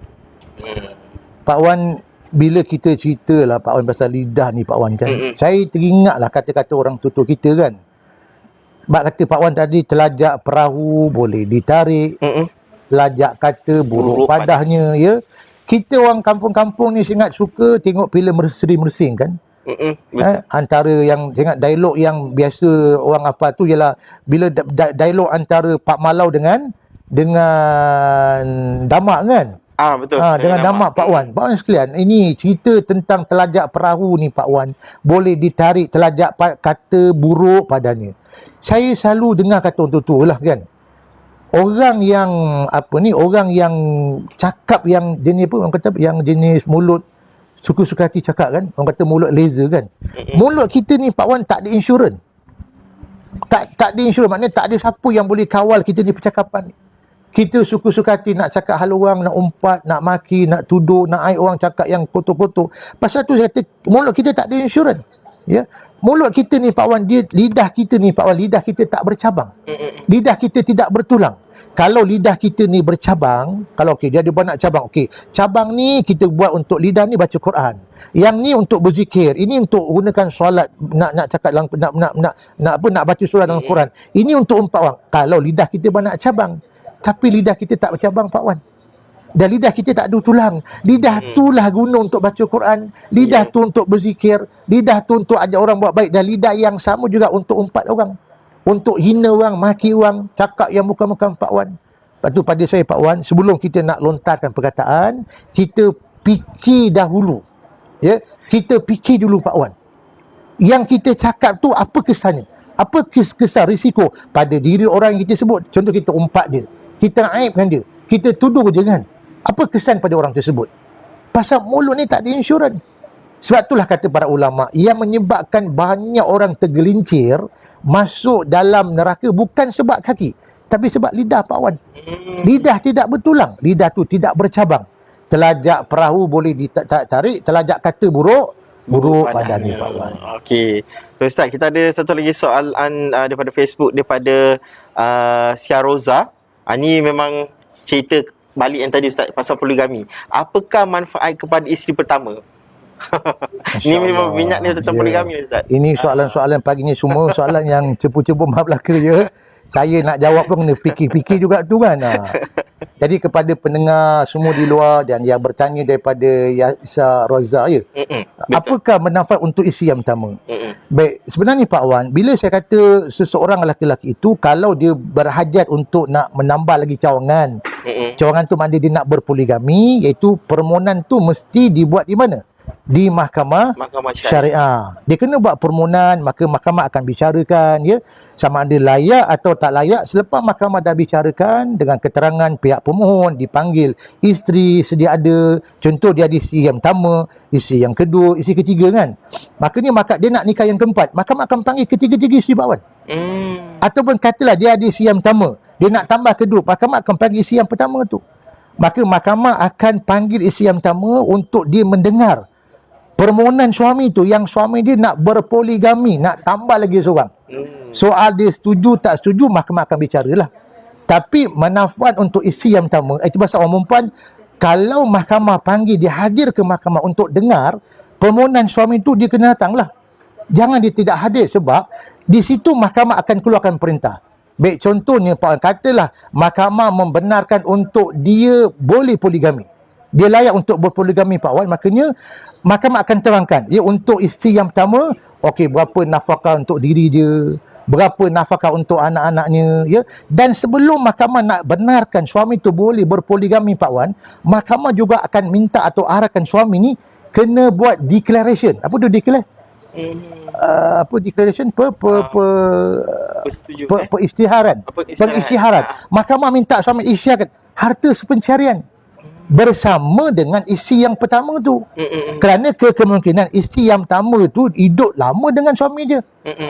S3: Pak Wan, bila kita ceritalah Pak Wan pasal lidah ni Pak Wan kan, saya teringatlah kata-kata orang tutur kita kan. Bak kata Pak Wan tadi, telajak perahu boleh ditarik, telajak kata buruk padahnya, ya. Kita orang kampung-kampung ni sangat suka tengok filem mersing kan. Antara yang tengok dialog yang biasa orang apa tu ialah bila dialog antara Pak Malau dengan Damak kan.
S2: Betul.
S3: Dengan Damak Pak Wan. Pak Wan sekalian, ini cerita tentang telajak perahu ni Pak Wan. Boleh ditarik, telajak kata buruk padanya. Saya selalu dengar kata orang tu lah kan. Orang yang orang yang cakap yang jenis apa, orang kata yang jenis mulut suka-suka hati cakap kan. Orang kata mulut laser kan. Mulut kita ni Pak Wan tak ada insurans. Tak ada insurans, maknanya tak ada siapa yang boleh kawal kita ni percakapan ni. Kita suka-suka hati nak cakap hal orang, nak umpat, nak maki, nak tuduh, nak aib orang cakap yang kotor-kotor. Pasal tu saya kata mulut kita tak ada insurans. Ya. Mulut kita ni Pak Wan, lidah kita ni Pak Wan, lidah kita tak bercabang. Lidah kita tidak bertulang. Kalau lidah kita ni bercabang, kalau dia ada banyak cabang, cabang ni kita buat untuk lidah ni baca Quran. Yang ni untuk berzikir, ini untuk gunakan solat, nak cakap nak baca surah dalam Quran. Ini untuk Pak Wan. Kalau lidah kita banyak cabang, tapi lidah kita tak bercabang Pak Wan. Dan lidah kita tak ada tulang. Lidah tu lah guna untuk baca Quran. Lidah tu untuk berzikir. Lidah tu untuk ajak orang buat baik. Dan lidah yang sama juga untuk umpat orang. Untuk hina orang, maki orang, cakap yang bukan-bukan Pak Wan. Lepas tu pada saya Pak Wan, sebelum kita nak lontarkan perkataan, kita fikir dahulu. Ya, kita fikir dulu Pak Wan. Yang kita cakap tu apa kesannya? Apa kesan risiko pada diri orang yang kita sebut? Contoh kita umpat dia, kita aibkan dia, kita tuduh je kan. Apa kesan pada orang tersebut? Pasal mulut ni tak ada insurans. Sebab itulah kata para ulama, yang menyebabkan banyak orang tergelincir masuk dalam neraka bukan sebab kaki, tapi sebab lidah Pak Wan. Lidah tidak bertulang, lidah tu tidak bercabang. Telajak perahu boleh ditarik, telajak kata buruk padanya Pak Wan.
S2: Okey. Ustaz, kita ada satu lagi soalan daripada Facebook, daripada Syaroza. Ini memang cerita balik yang tadi Ustaz pasal poligami. Apakah manfaat kepada isteri pertama? Ini memang minat ni tentang poligami Ustaz.
S3: Ini soalan-soalan pagi ni semua soalan yang cepu-cepu maaf belaka je. Saya nak jawab pun kena fikir-fikir juga tu kan. Jadi kepada pendengar semua di luar dan yang bertanya daripada Yasa Roza, ya.
S2: Betul.
S3: Apakah manfaat untuk isteri yang pertama? Baik, sebenarnya Pak Wan, bila saya kata seseorang lelaki itu kalau dia berhajat untuk nak menambah lagi cawangan, cawangan tu maknanya dia nak berpoligami, iaitu permohonan tu mesti dibuat di mana? Di mahkamah
S2: Mahkamah
S3: syariah. Dia kena buat permohonan, maka mahkamah akan bicarakan, ya, sama ada layak atau tak layak. Selepas mahkamah dah bicarakan dengan keterangan pihak pemohon, dipanggil isteri sedia ada, contoh dia ada isteri yang pertama, isteri yang kedua, isteri ketiga kan, makanya dia nak nikah yang keempat, mahkamah akan panggil ketiga-tiga isteri Pak Wan. Ataupun katalah dia ada isteri yang pertama, dia nak tambah kedua, mahkamah akan panggil isteri yang pertama tu, maka mahkamah akan panggil isteri yang pertama untuk dia mendengar permohonan suami tu, yang suami dia nak berpoligami, nak tambah lagi seorang. Soal dia setuju tak setuju, mahkamah akan bicaralah. Tapi manfaat untuk isteri yang pertama, itu pasal orang perempuan, kalau mahkamah panggil dia hadir ke mahkamah untuk dengar permohonan suami tu, dia kena datanglah. Jangan dia tidak hadir, sebab di situ mahkamah akan keluarkan perintah. Baik, contohnya Pak, katalah mahkamah membenarkan untuk dia boleh poligami, dia layak untuk berpoligami Pak Wan, makanya mahkamah akan terangkan, ya, untuk isteri yang pertama, okey, berapa nafkah untuk diri dia, berapa nafkah untuk anak-anaknya, ya. Dan sebelum mahkamah nak benarkan suami tu boleh berpoligami Pak Wan, mahkamah juga akan minta atau arahkan suami ni kena buat declaration. Apa tu declare? Declaration peristiharan. Pengisytiharan. Mahkamah minta suami isytiharkan harta sepencarian bersama dengan isteri yang pertama tu. Kerana kemungkinan isteri yang pertama tu hidup lama dengan suami dia.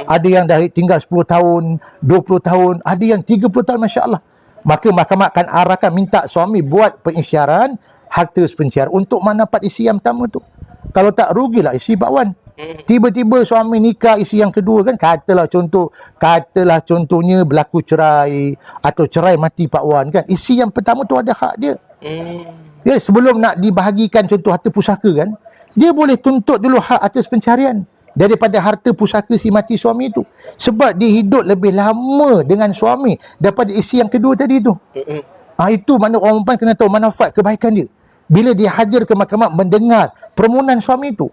S3: Ada yang dah tinggal 10 tahun, 20 tahun, ada yang 30 tahun, masya-Allah. Maka mahkamah akan arahkan minta suami buat pengisytiharan harta sepencarian untuk manfaat isteri yang pertama tu. Kalau tak, rugilah isteri Pak Wan. Tiba-tiba suami nikah isteri yang kedua kan, katalah contohnya berlaku cerai atau cerai mati Pak Wan kan, isteri yang pertama tu ada hak dia. Ya, sebelum nak dibahagikan contoh harta pusaka kan, dia boleh tuntut dulu hak atas pencarian daripada harta pusaka si mati suami itu, sebab dia hidup lebih lama dengan suami daripada isteri yang kedua tadi tu. Itu makna orang perempuan kena tahu manfaat kebaikan dia bila dia hadir ke mahkamah mendengar permohonan suami itu.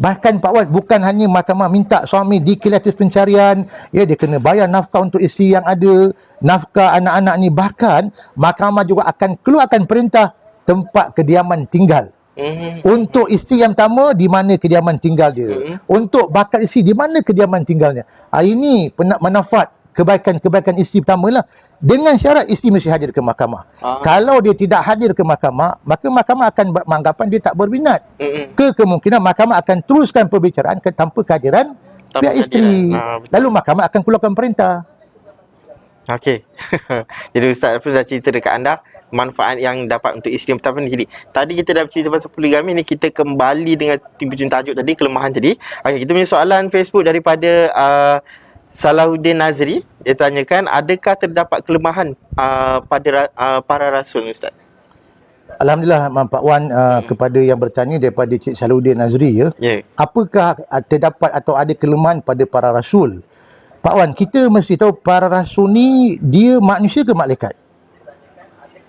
S3: Bahkan Pak Wan, bukan hanya mahkamah minta suami declare atas pencarian, ya, dia kena bayar nafkah untuk isteri yang ada, nafkah anak-anak ni, bahkan mahkamah juga akan keluarkan perintah tempat kediaman tinggal. Untuk isteri yang pertama, di mana kediaman tinggal dia. Untuk bakal isteri, di mana kediaman tinggalnya. Ini manfaat kebaikan isteri pertama lah. Dengan syarat isteri mesti hadir ke mahkamah. Kalau dia tidak hadir ke mahkamah, maka mahkamah akan beranggapan dia tak berminat. Kemungkinan mahkamah akan teruskan perbicaraan tanpa kehadiran pihak isteri. Lalu mahkamah akan keluarkan perintah.
S2: Okey. Jadi Ustaz Hafiz dah cerita dekat anda manfaat yang dapat untuk isteri yang pertama ni. Tadi kita dah bercerita pasal poligami ni, kita kembali dengan hujung tajuk tadi, kelemahan tadi. Okey, kita punya soalan Facebook daripada Salahuddin Nazri. Dia tanyakan, adakah terdapat kelemahan pada para rasul, Ustaz?
S3: Alhamdulillah Pak Wan, kepada yang bertanya daripada Cik Salahuddin Nazri, ya. Apakah terdapat atau ada kelemahan pada para rasul? Pak Wan, kita mesti tahu para rasul ni dia manusia ke malaikat?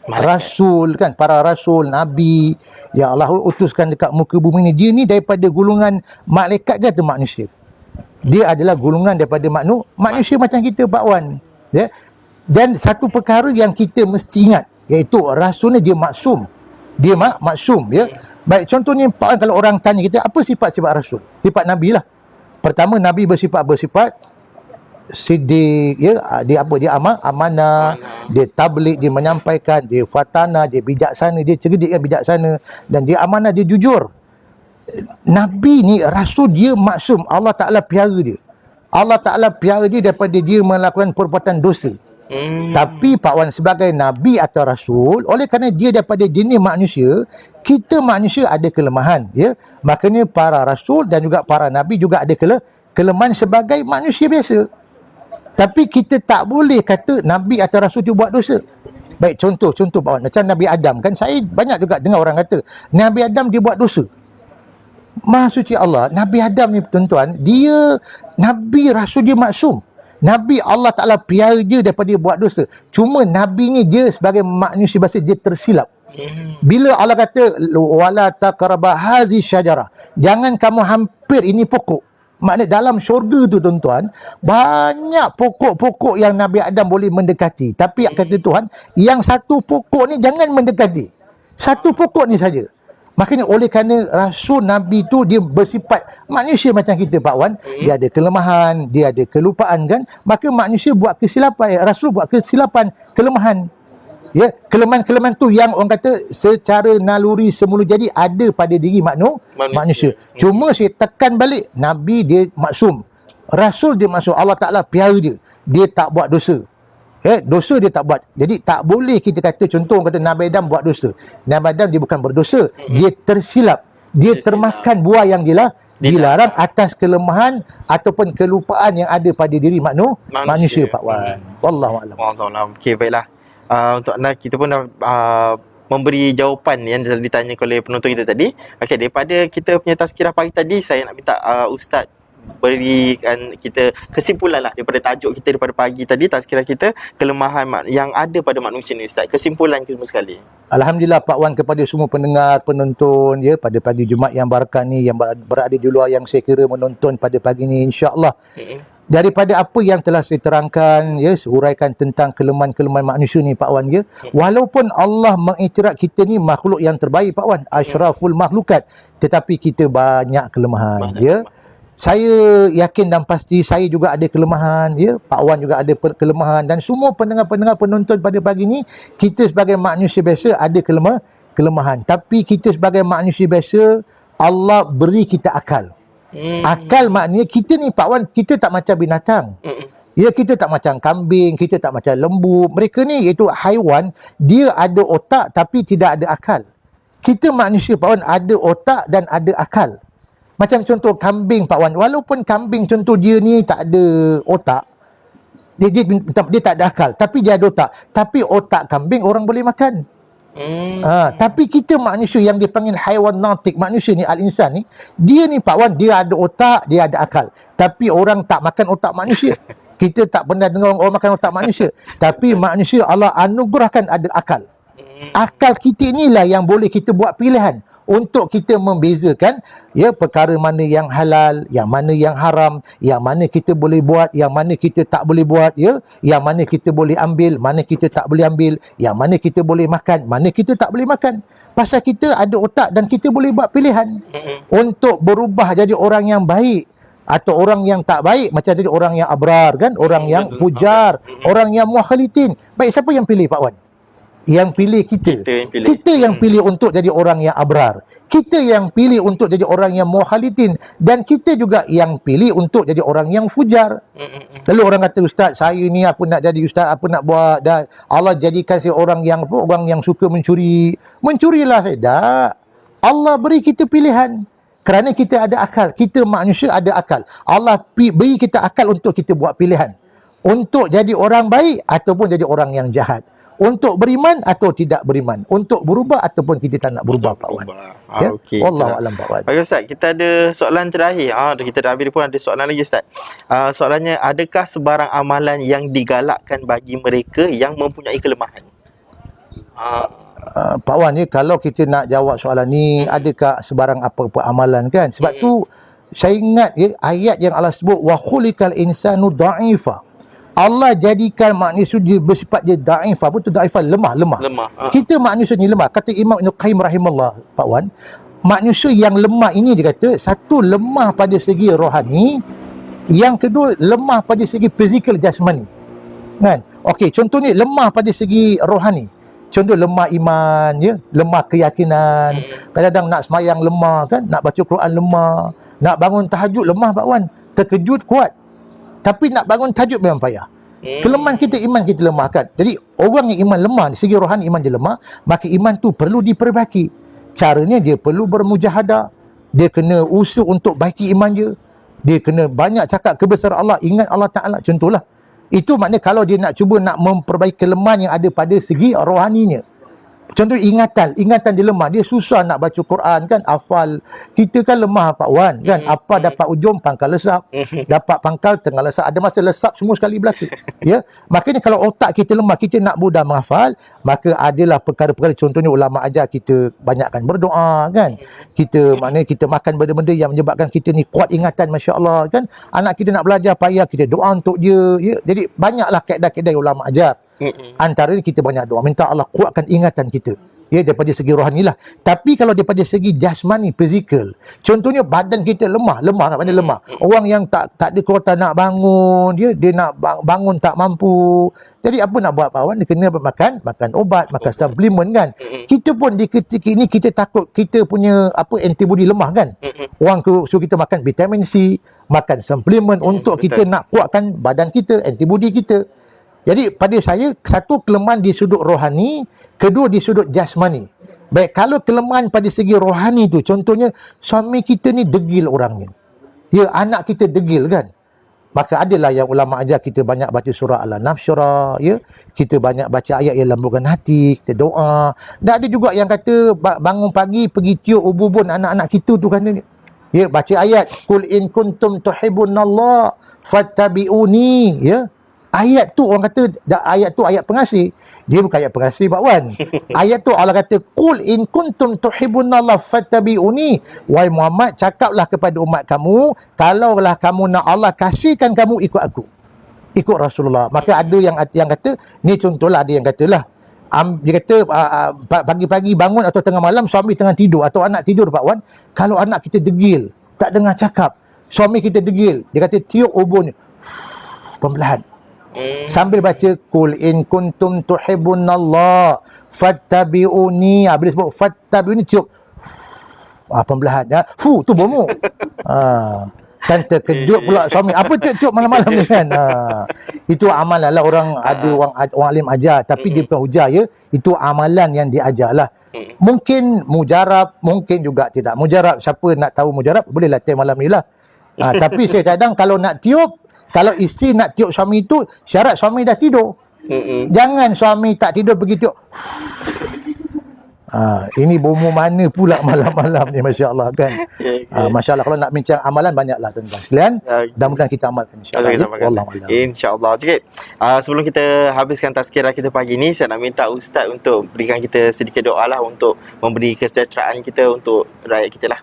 S3: Rasul kan, para rasul, nabi yang Allah utuskan dekat muka bumi ni, dia ni daripada golongan malaikat ke atau manusia? Dia adalah golongan daripada manusia macam kita Pak Wan, ya. Dan satu perkara yang kita mesti ingat, iaitu rasul ni dia maksum. Dia maksum, ya. Baik, contohnya Pak Wan, kalau orang tanya kita apa sifat-sifat rasul, sifat nabi lah. Pertama, nabi bersifat siddiq, ya. Dia amanah, dia tabligh, dia menyampaikan, dia fatana, dia bijaksana, dia cerdik dan bijaksana, dan dia amanah, dia jujur. Nabi ni, rasul, dia maksum. Allah Ta'ala pelihara dia. Allah Ta'ala pelihara dia daripada dia melakukan perbuatan dosa. Tapi Pak Wan, sebagai nabi atau rasul, oleh kerana dia daripada jenis manusia, kita manusia ada kelemahan, ya. Makanya para rasul dan juga para nabi juga ada kelemahan sebagai manusia biasa. Tapi kita tak boleh kata nabi atau rasul tu buat dosa. Baik, contoh Pak Wan, macam Nabi Adam kan, saya banyak juga dengar orang kata Nabi Adam dia buat dosa. Maha suci Allah, Nabi Adam ni tuan-tuan, dia nabi rasul, dia maksum. Nabi Allah Ta'ala piara dia daripada dia buat dosa. Cuma Nabi ni dia sebagai manusia biasa dia tersilap. Bila Allah kata wala taqrabu hazi syajarah, jangan kamu hampir ini pokok. Maknanya dalam syurga tu tuan-tuan, banyak pokok-pokok yang Nabi Adam boleh mendekati. Tapi kata Tuhan, yang satu pokok ni jangan mendekati. Satu pokok ni saja. Makanya oleh kerana Rasul Nabi tu dia bersifat manusia macam kita Pak Wan, dia ada kelemahan, dia ada kelupaan kan, maka manusia buat kesilapan, Rasul buat kesilapan, kelemahan. Ya, kelemahan-kelemahan tu yang orang kata secara naluri semula jadi ada pada diri manusia. Cuma saya tekan balik, Nabi dia maksum. Rasul dia maksum, Allah Ta'ala piara dia. Dia tak buat dosa. Dosa dia tak buat. Jadi tak boleh kita kata, contoh orang kata Nabi Adam buat dosa. Nabi Adam dia bukan berdosa. Dia tersilap. Dia termakan buah yang dilarang atas kelemahan ataupun kelupaan yang ada pada diri manusia Pak Wan. Wallahualam.
S2: Wallahualam. Okey, baiklah. Untuk anda, kita pun dah memberi jawapan yang ditanya oleh penonton kita tadi. Okey, daripada kita punya tazkirah pagi tadi, saya nak minta Ustaz berikan kita kesimpulan lah daripada tajuk kita daripada pagi tadi, tazkirah kita, kelemahan yang ada pada manusia ni Ustaz. Kesimpulan cuma sekali.
S3: Alhamdulillah Pak Wan, kepada semua pendengar, penonton ya pada pagi Jumaat yang barakah ni, yang berada di luar yang saya kira menonton pada pagi ni, insya-Allah. Daripada apa yang telah saya terangkan ya, uraikan tentang kelemahan-kelemahan manusia ni Pak Wan ya, walaupun Allah mengiktiraf kita ni makhluk yang terbaik Pak Wan, asyraful makhlukat, tetapi kita banyak kelemahan ya. Saya yakin dan pasti saya juga ada kelemahan ya, Pak Wan juga ada kelemahan, dan semua pendengar-pendengar penonton pada pagi ni, kita sebagai manusia biasa ada kelemahan, tapi kita sebagai manusia biasa Allah beri kita akal. Akal maknanya kita ni Pak Wan, kita tak macam binatang. Ya, kita tak macam kambing, kita tak macam lembu. Mereka ni iaitu haiwan, dia ada otak tapi tidak ada akal. Kita manusia Pak Wan ada otak dan ada akal. Macam contoh kambing Pak Wan, walaupun kambing contoh dia ni tak ada otak, dia tak ada akal, tapi dia ada otak. Tapi otak kambing orang boleh makan. Tapi kita manusia yang dipanggil haiwan nautik, manusia ni, al-insan ni, dia ni Pak Wan, dia ada otak, dia ada akal. Tapi orang tak makan otak manusia. Kita tak pernah dengar orang makan otak manusia. Tapi manusia Allah anugerahkan ada akal. Akal kita inilah yang boleh kita buat pilihan untuk kita membezakan ya perkara mana yang halal, yang mana yang haram, yang mana kita boleh buat, yang mana kita tak boleh buat ya, yang mana kita boleh ambil, mana kita tak boleh ambil, yang mana kita boleh makan, mana kita tak boleh makan. Pasal kita ada otak dan kita boleh buat pilihan untuk berubah jadi orang yang baik atau orang yang tak baik, macam jadi orang yang abrar kan, orang yang fujar, orang yang mukhalitin. Baik, siapa yang pilih Pak Wan? Yang pilih kita. Kita yang pilih untuk jadi orang yang abrar. Kita yang pilih untuk jadi orang yang mukhalitin, dan kita juga yang pilih untuk jadi orang yang fujar. Lalu orang kata, Ustaz, saya ni apa nak jadi Ustaz, apa nak buat, dah Allah jadikan saya orang yang apa, orang yang suka mencuri. Mencurilah saya. Tak. Allah beri kita pilihan. Kerana kita ada akal. Kita manusia ada akal. Allah beri kita akal untuk kita buat pilihan. Untuk jadi orang baik ataupun jadi orang yang jahat. Untuk beriman atau tidak beriman, untuk berubah ataupun kita tak nak berubah Pak Wan. Ya?
S2: Okey.
S3: Wallahualam Pak Wan.
S2: Baik Ustaz, kita ada soalan terakhir. Kita dah habis pun ada soalan lagi Ustaz. Soalannya, adakah sebarang amalan yang digalakkan bagi mereka yang mempunyai kelemahan?
S3: Pak Wan ni, kalau kita nak jawab soalan ni, adakah sebarang apa-apa amalan kan? Sebab tu saya ingat ya, ayat yang Allah sebut wa khuliqal insanu dha'ifa. Allah jadikan manusia dia bersifat dia daif. Apa tu daif? Lemah. Kita manusia ni lemah. Kata Imam Ibn Qayyim rahimahullah Pak Wan, manusia yang lemah ini dia kata, satu lemah pada segi rohani, yang kedua lemah pada segi fizikal jasmani. Kan? Okey, contoh ni lemah pada segi rohani. Contoh lemah iman ya, lemah keyakinan. Kadang-kadang nak semayang lemah kan, nak baca Quran lemah, nak bangun tahajud lemah Pak Wan. Terkejut kuat. Tapi nak bangun tahajud memang payah. Kelemahan kita, iman kita lemah kan. Jadi orang yang iman lemah, dari segi rohani iman dia lemah, maka iman tu perlu diperbaiki. Caranya dia perlu bermujahadah. Dia kena usaha untuk baiki iman dia. Dia kena banyak cakap kebesaran Allah, ingat Allah Ta'ala. Contohlah. Itu maknanya kalau dia nak cuba nak memperbaiki kelemahan yang ada pada segi rohaninya. Contoh ingatan dia lemah, dia susah nak baca Quran kan, hafal. Kita kan lemah Pak Wan kan, apa dapat ujung pangkal lesap, dapat pangkal tengah lesap, ada masa lesap semua sekali belaka. Ya, makanya kalau otak kita lemah, kita nak mudah menghafal, maka adalah perkara-perkara, contohnya ulama ajar kita banyakkan berdoa kan. Kita maknanya kita makan benda-benda yang menyebabkan kita ni kuat ingatan, masya-Allah kan. Anak kita nak belajar payah, kita doa untuk dia, ya. Jadi banyaklah kaedah-kaedah ulama ajar. Antara ni kita banyak doa, minta Allah kuatkan ingatan kita, ya, daripada segi rohani lah. Tapi kalau daripada segi jasmani, fizikal, contohnya badan kita lemah kan, badan lemah. Orang yang tak ada kekuatan nak bangun, dia nak bangun tak mampu. Jadi apa nak buat Pak Wan? Dia kena makan obat, makan suplemen kan. Kita pun di ketika ini kita takut kita punya antibody lemah kan. Orang suruh kita makan vitamin C, makan suplemen untuk kita nak kuatkan badan kita, antibody kita. Jadi pada saya, satu kelemahan di sudut rohani, kedua di sudut jasmani. Baik, kalau kelemahan pada segi rohani tu, contohnya suami kita ni degil orangnya. Ya, anak kita degil kan. Maka adalah yang ulama ajar kita banyak baca surah Al-Nafsyurah, ya. Kita banyak baca ayat yang lembutkan hati, kita doa. Dan ada juga yang kata bangun pagi pergi tiup ubun anak-anak kita tu kan. Ya, baca ayat qul in kuntum tuhibbunallah fattabi'uni, ya. Ayat tu orang kata, ayat tu ayat pengasih. Dia bukan ayat pengasih Pak Wan. Ayat tu Allah kata, qul in kuntum tuhibbunallah fattabi'uni. Wahai Muhammad, cakaplah kepada umat kamu, kalaulah kamu nak Allah kasihkan kamu, ikut aku, ikut Rasulullah. Maka ada yang kata, ni contohlah, ada yang katalah, dia kata pagi-pagi bangun atau tengah malam suami tengah tidur atau anak tidur Pak Wan, kalau anak kita degil, tak dengar cakap, suami kita degil, dia kata tiup ubun perlahan, sambil baca qul in kuntum tuhibbunallah fattabi'uni. Bila sebut fattabi'uni, tiup perlahan, ya. Tu bomo. Kan terkejut pula suami, apa tiup malam-malam ni kan. Itu amalan lah, orang ada orang alim ajar, tapi dia bukan hujah, ya. Itu amalan yang diajar lah. Mungkin mujarab, mungkin juga tidak mujarab. Siapa nak tahu mujarab, boleh latih malam ni lah. Tapi saya kadang kalau nak tiup, kalau isteri nak tiup suami tu, syarat suami dah tidur. Jangan suami tak tidur pergi tiup. Ini bomo mana pula malam-malam ni, masya-Allah kan. Masya-Allah, kalau nak bincang amalan banyaklah tuan-tuan sekalian. Dan mudah kita amalkan insya-Allah. Wallahualam.
S2: Insya-Allah. Okey. Sebelum kita habiskan tazkirah kita pagi ni, saya nak minta ustaz untuk berikan kita sedikit doa lah untuk memberi kesejahteraan kita untuk rakyat kita lah.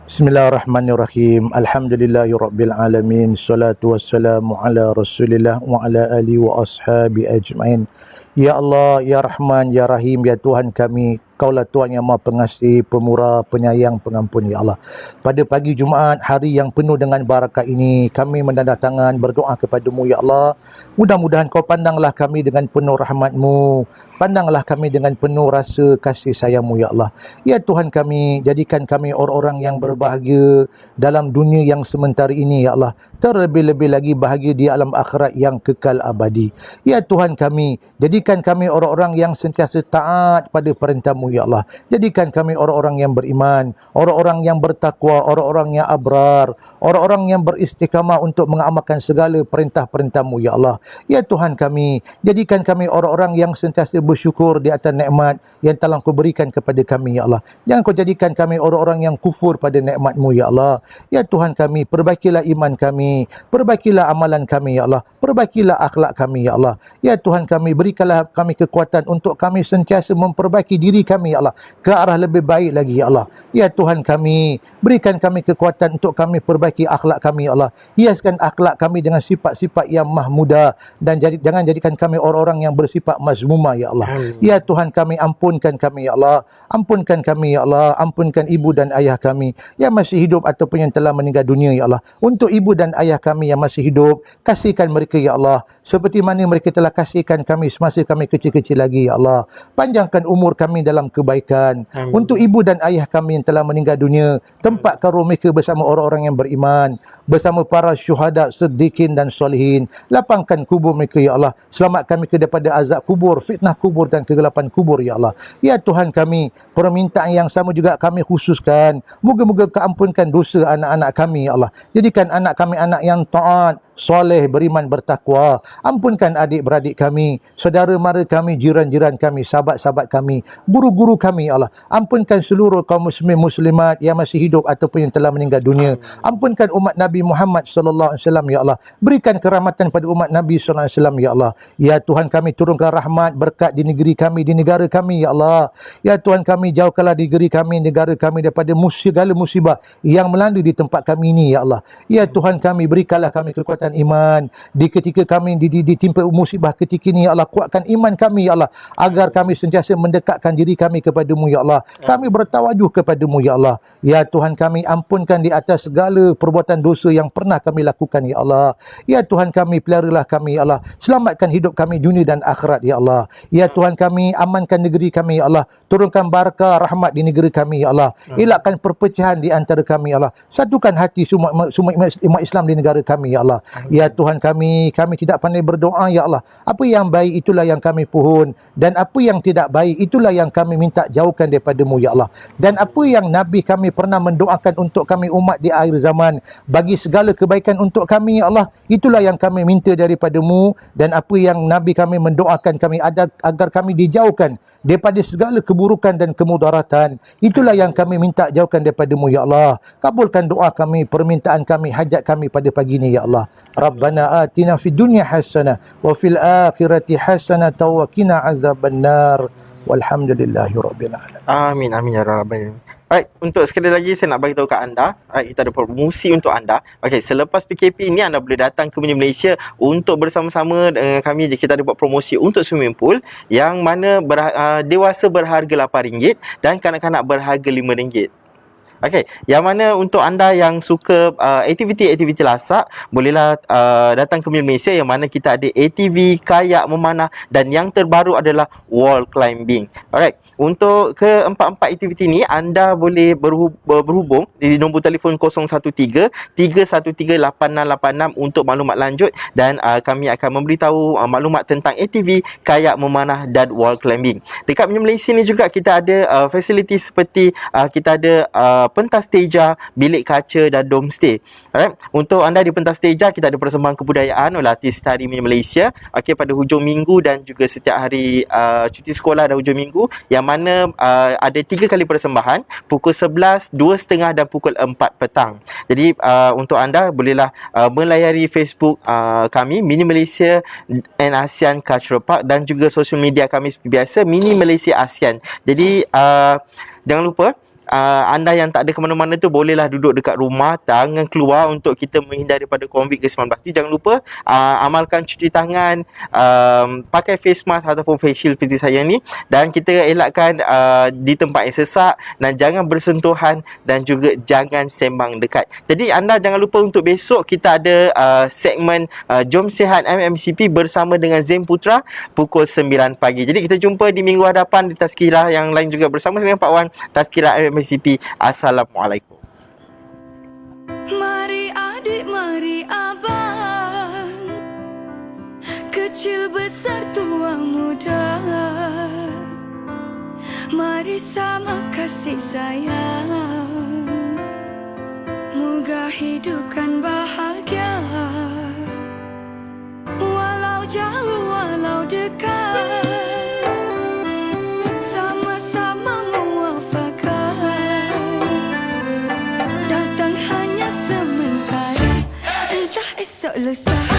S3: Bismillahirrahmanirrahim. Alhamdulillahirabbil alamin. Salatu wassalamu ala Rasulillah wa ala alihi wa ashabi ajmain. Ya Allah, ya Rahman, ya Rahim, ya Tuhan kami, Kaulah Tuhan yang Maha Pengasih, Pemurah, Penyayang, Pengampun, ya Allah. Pada pagi Jumaat, hari yang penuh dengan barakah ini, kami menandatangan berdoa kepada-Mu, ya Allah. Mudah-mudahan Kau pandanglah kami dengan penuh rahmat-Mu. Pandanglah kami dengan penuh rasa kasih sayang-Mu, ya Allah. Ya Tuhan kami, jadikan kami orang-orang yang berbahagia dalam dunia yang sementara ini, ya Allah. Terlebih-lebih lagi bahagia di alam akhirat yang kekal abadi. Ya Tuhan kami, jadikan kami orang-orang yang sentiasa taat pada perintah-Mu, ya Allah. Jadikan kami orang-orang yang beriman, orang-orang yang bertakwa, orang-orang yang abrar, orang-orang yang beristiqamah untuk mengamalkan segala perintah-perintah-Mu, ya Allah. Ya Tuhan kami, jadikan kami orang-orang yang sentiasa bersyukur di atas nikmat yang telah Kau berikan kepada kami, ya Allah. Jangan Kau jadikan kami orang-orang yang kufur pada nikmat-Mu, ya Allah. Ya Tuhan kami, perbaikilah iman kami, perbaikilah amalan kami, ya Allah. Perbaikilah akhlak kami, ya Allah. Ya Tuhan kami, berikanlah kami kekuatan untuk kami sentiasa memperbaiki diri kami, ya Allah, ke arah lebih baik lagi, ya Allah. Ya Tuhan kami, berikan kami kekuatan untuk kami perbaiki akhlak kami, ya Allah. Hiaskan akhlak kami dengan sifat-sifat yang mahmudah, dan jangan jadikan kami orang-orang yang bersifat mazmumah, ya Allah. Ya Tuhan kami, ampunkan kami, ya Allah. Ampunkan kami, ya Allah. Ampunkan ibu dan ayah kami yang masih hidup ataupun yang telah meninggal dunia, ya Allah. Untuk ibu dan ayah kami yang masih hidup, kasihkan mereka, ya Allah, seperti mana mereka telah kasihkan kami semasa kami kecil-kecil lagi, ya Allah. Panjangkan umur kami dalam dalam kebaikan. Untuk ibu dan ayah kami yang telah meninggal dunia, tempatkan roh mereka bersama orang-orang yang beriman, bersama para syuhada, siddiqin dan solehin. Lapangkan kubur mereka ya Allah. Selamatkan mereka daripada azab kubur, fitnah kubur dan kegelapan kubur ya Allah. Ya Tuhan kami, permintaan yang sama juga kami khususkan. Moga-moga keampunkan dosa anak-anak kami ya Allah. Jadikan anak kami anak yang taat, soleh, beriman, bertakwa. Ampunkan adik-beradik kami, saudara mara kami, jiran-jiran kami, sahabat-sahabat kami, guru-guru kami ya Allah. Ampunkan seluruh kaum muslimin muslimat yang masih hidup ataupun yang telah meninggal dunia. Ampunkan umat Nabi Muhammad sallallahu alaihi wasallam ya Allah. Berikan kerahmatan pada umat Nabi sallallahu alaihi wasallam ya Allah. Ya Tuhan kami, turunkan rahmat berkat di negeri kami, di negara kami ya Allah. Ya Tuhan kami, jauhkanlah negeri kami, negara kami daripada segala musibah yang melanda di tempat kami ini ya Allah. Ya Tuhan kami, berikanlah kami kekuatan iman di ketika kami ditimpa musibah ketika ini ya Allah. Kuatkan iman kami ya Allah, agar kami sentiasa mendekatkan diri kami kepadamu ya Allah. Kami bertawajuh kepadamu ya Allah. Ya Tuhan kami, ampunkan di atas segala perbuatan dosa yang pernah kami lakukan ya Allah. Ya Tuhan kami, peliharalah kami ya Allah. Selamatkan hidup kami dunia dan akhirat ya Allah. Ya Tuhan kami, amankan negeri kami ya Allah. Turunkan barakah rahmat di negeri kami ya Allah. Elakkan perpecahan di antara kami ya Allah. Satukan hati semua umat Islam di negara kami ya Allah. Ya Tuhan kami tidak pandai berdoa ya Allah. Apa yang baik itulah yang kami pohon, dan apa yang tidak baik itulah yang kami minta jauhkan daripada-Mu ya Allah. Dan apa yang Nabi kami pernah mendoakan untuk kami umat di akhir zaman, bagi segala kebaikan untuk kami ya Allah, itulah yang kami minta daripada-Mu. Dan apa yang Nabi kami mendoakan kami agar kami dijauhkan daripada segala keburukan dan kemudaratan, itulah yang kami minta jauhkan daripada-Mu ya Allah. Kabulkan doa kami, permintaan kami, hajat kami pada pagi ini ya Allah. Rabbana atina fid dunya hasanah wa fil akhirati hasanah wa qina azabannar. Walhamdulillahirabbil alamin.
S2: Amin, amin ya rabbal alamin. Baik, untuk sekali lagi saya nak bagi tahu kat anda, kita ada promosi untuk anda. Okey, selepas PKP ni anda boleh datang ke Mini Malaysia untuk bersama-sama dengan kami. Kita ada buat promosi untuk swimming pool yang mana dewasa berharga RM8 dan kanak-kanak berharga RM5. Okey, yang mana untuk anda yang suka aktiviti-aktiviti lasak, bolehlah datang ke Malaysia, yang mana kita ada ATV, kayak memanah, dan yang terbaru adalah wall climbing. Alright, untuk keempat-empat aktiviti ni anda boleh berhubung di nombor telefon 013-313-8686 untuk maklumat lanjut, dan kami akan memberitahu maklumat tentang ATV, kayak memanah dan wall climbing. Dekat Malaysia ni juga kita ada fasiliti seperti kita ada pentas teja, bilik kaca dan domstay. Alright. Untuk anda di pentas teja, kita ada persembahan kebudayaan oleh artis Tari Malaysia pada hujung minggu dan juga setiap hari cuti sekolah dan hujung minggu, yang mana ada 3 kali persembahan, pukul 11, 2.30 dan pukul 4 petang. Jadi untuk anda bolehlah melayari Facebook kami Mini Malaysia and ASEAN Cultural Park, dan juga sosial media kami seperti biasa Mini Malaysia ASEAN. Jadi jangan lupa, anda yang tak ada ke mana-mana tu bolehlah duduk dekat rumah, jangan keluar untuk kita menghindar daripada COVID-19. Jangan lupa amalkan cuci tangan, pakai face mask ataupun face shield seperti saya ni, dan kita elakkan di tempat yang sesak, dan jangan bersentuhan, dan juga jangan sembang dekat. Jadi anda jangan lupa untuk besok kita ada segmen Jom Sihat MMCP bersama dengan Zain Putra pukul 9 pagi. Jadi kita jumpa di minggu hadapan di Tazkirah yang lain juga bersama dengan Pak Wan, Tazkirah MMCP. Assalamualaikum.
S5: Mari adik, mari abang, kecil besar tua muda, mari sama kasih sayang, moga hidupkan bahagia. Walau jauh, walau dekat, sama-sama muafakat. Datang hanya sementara, entah esok lusa.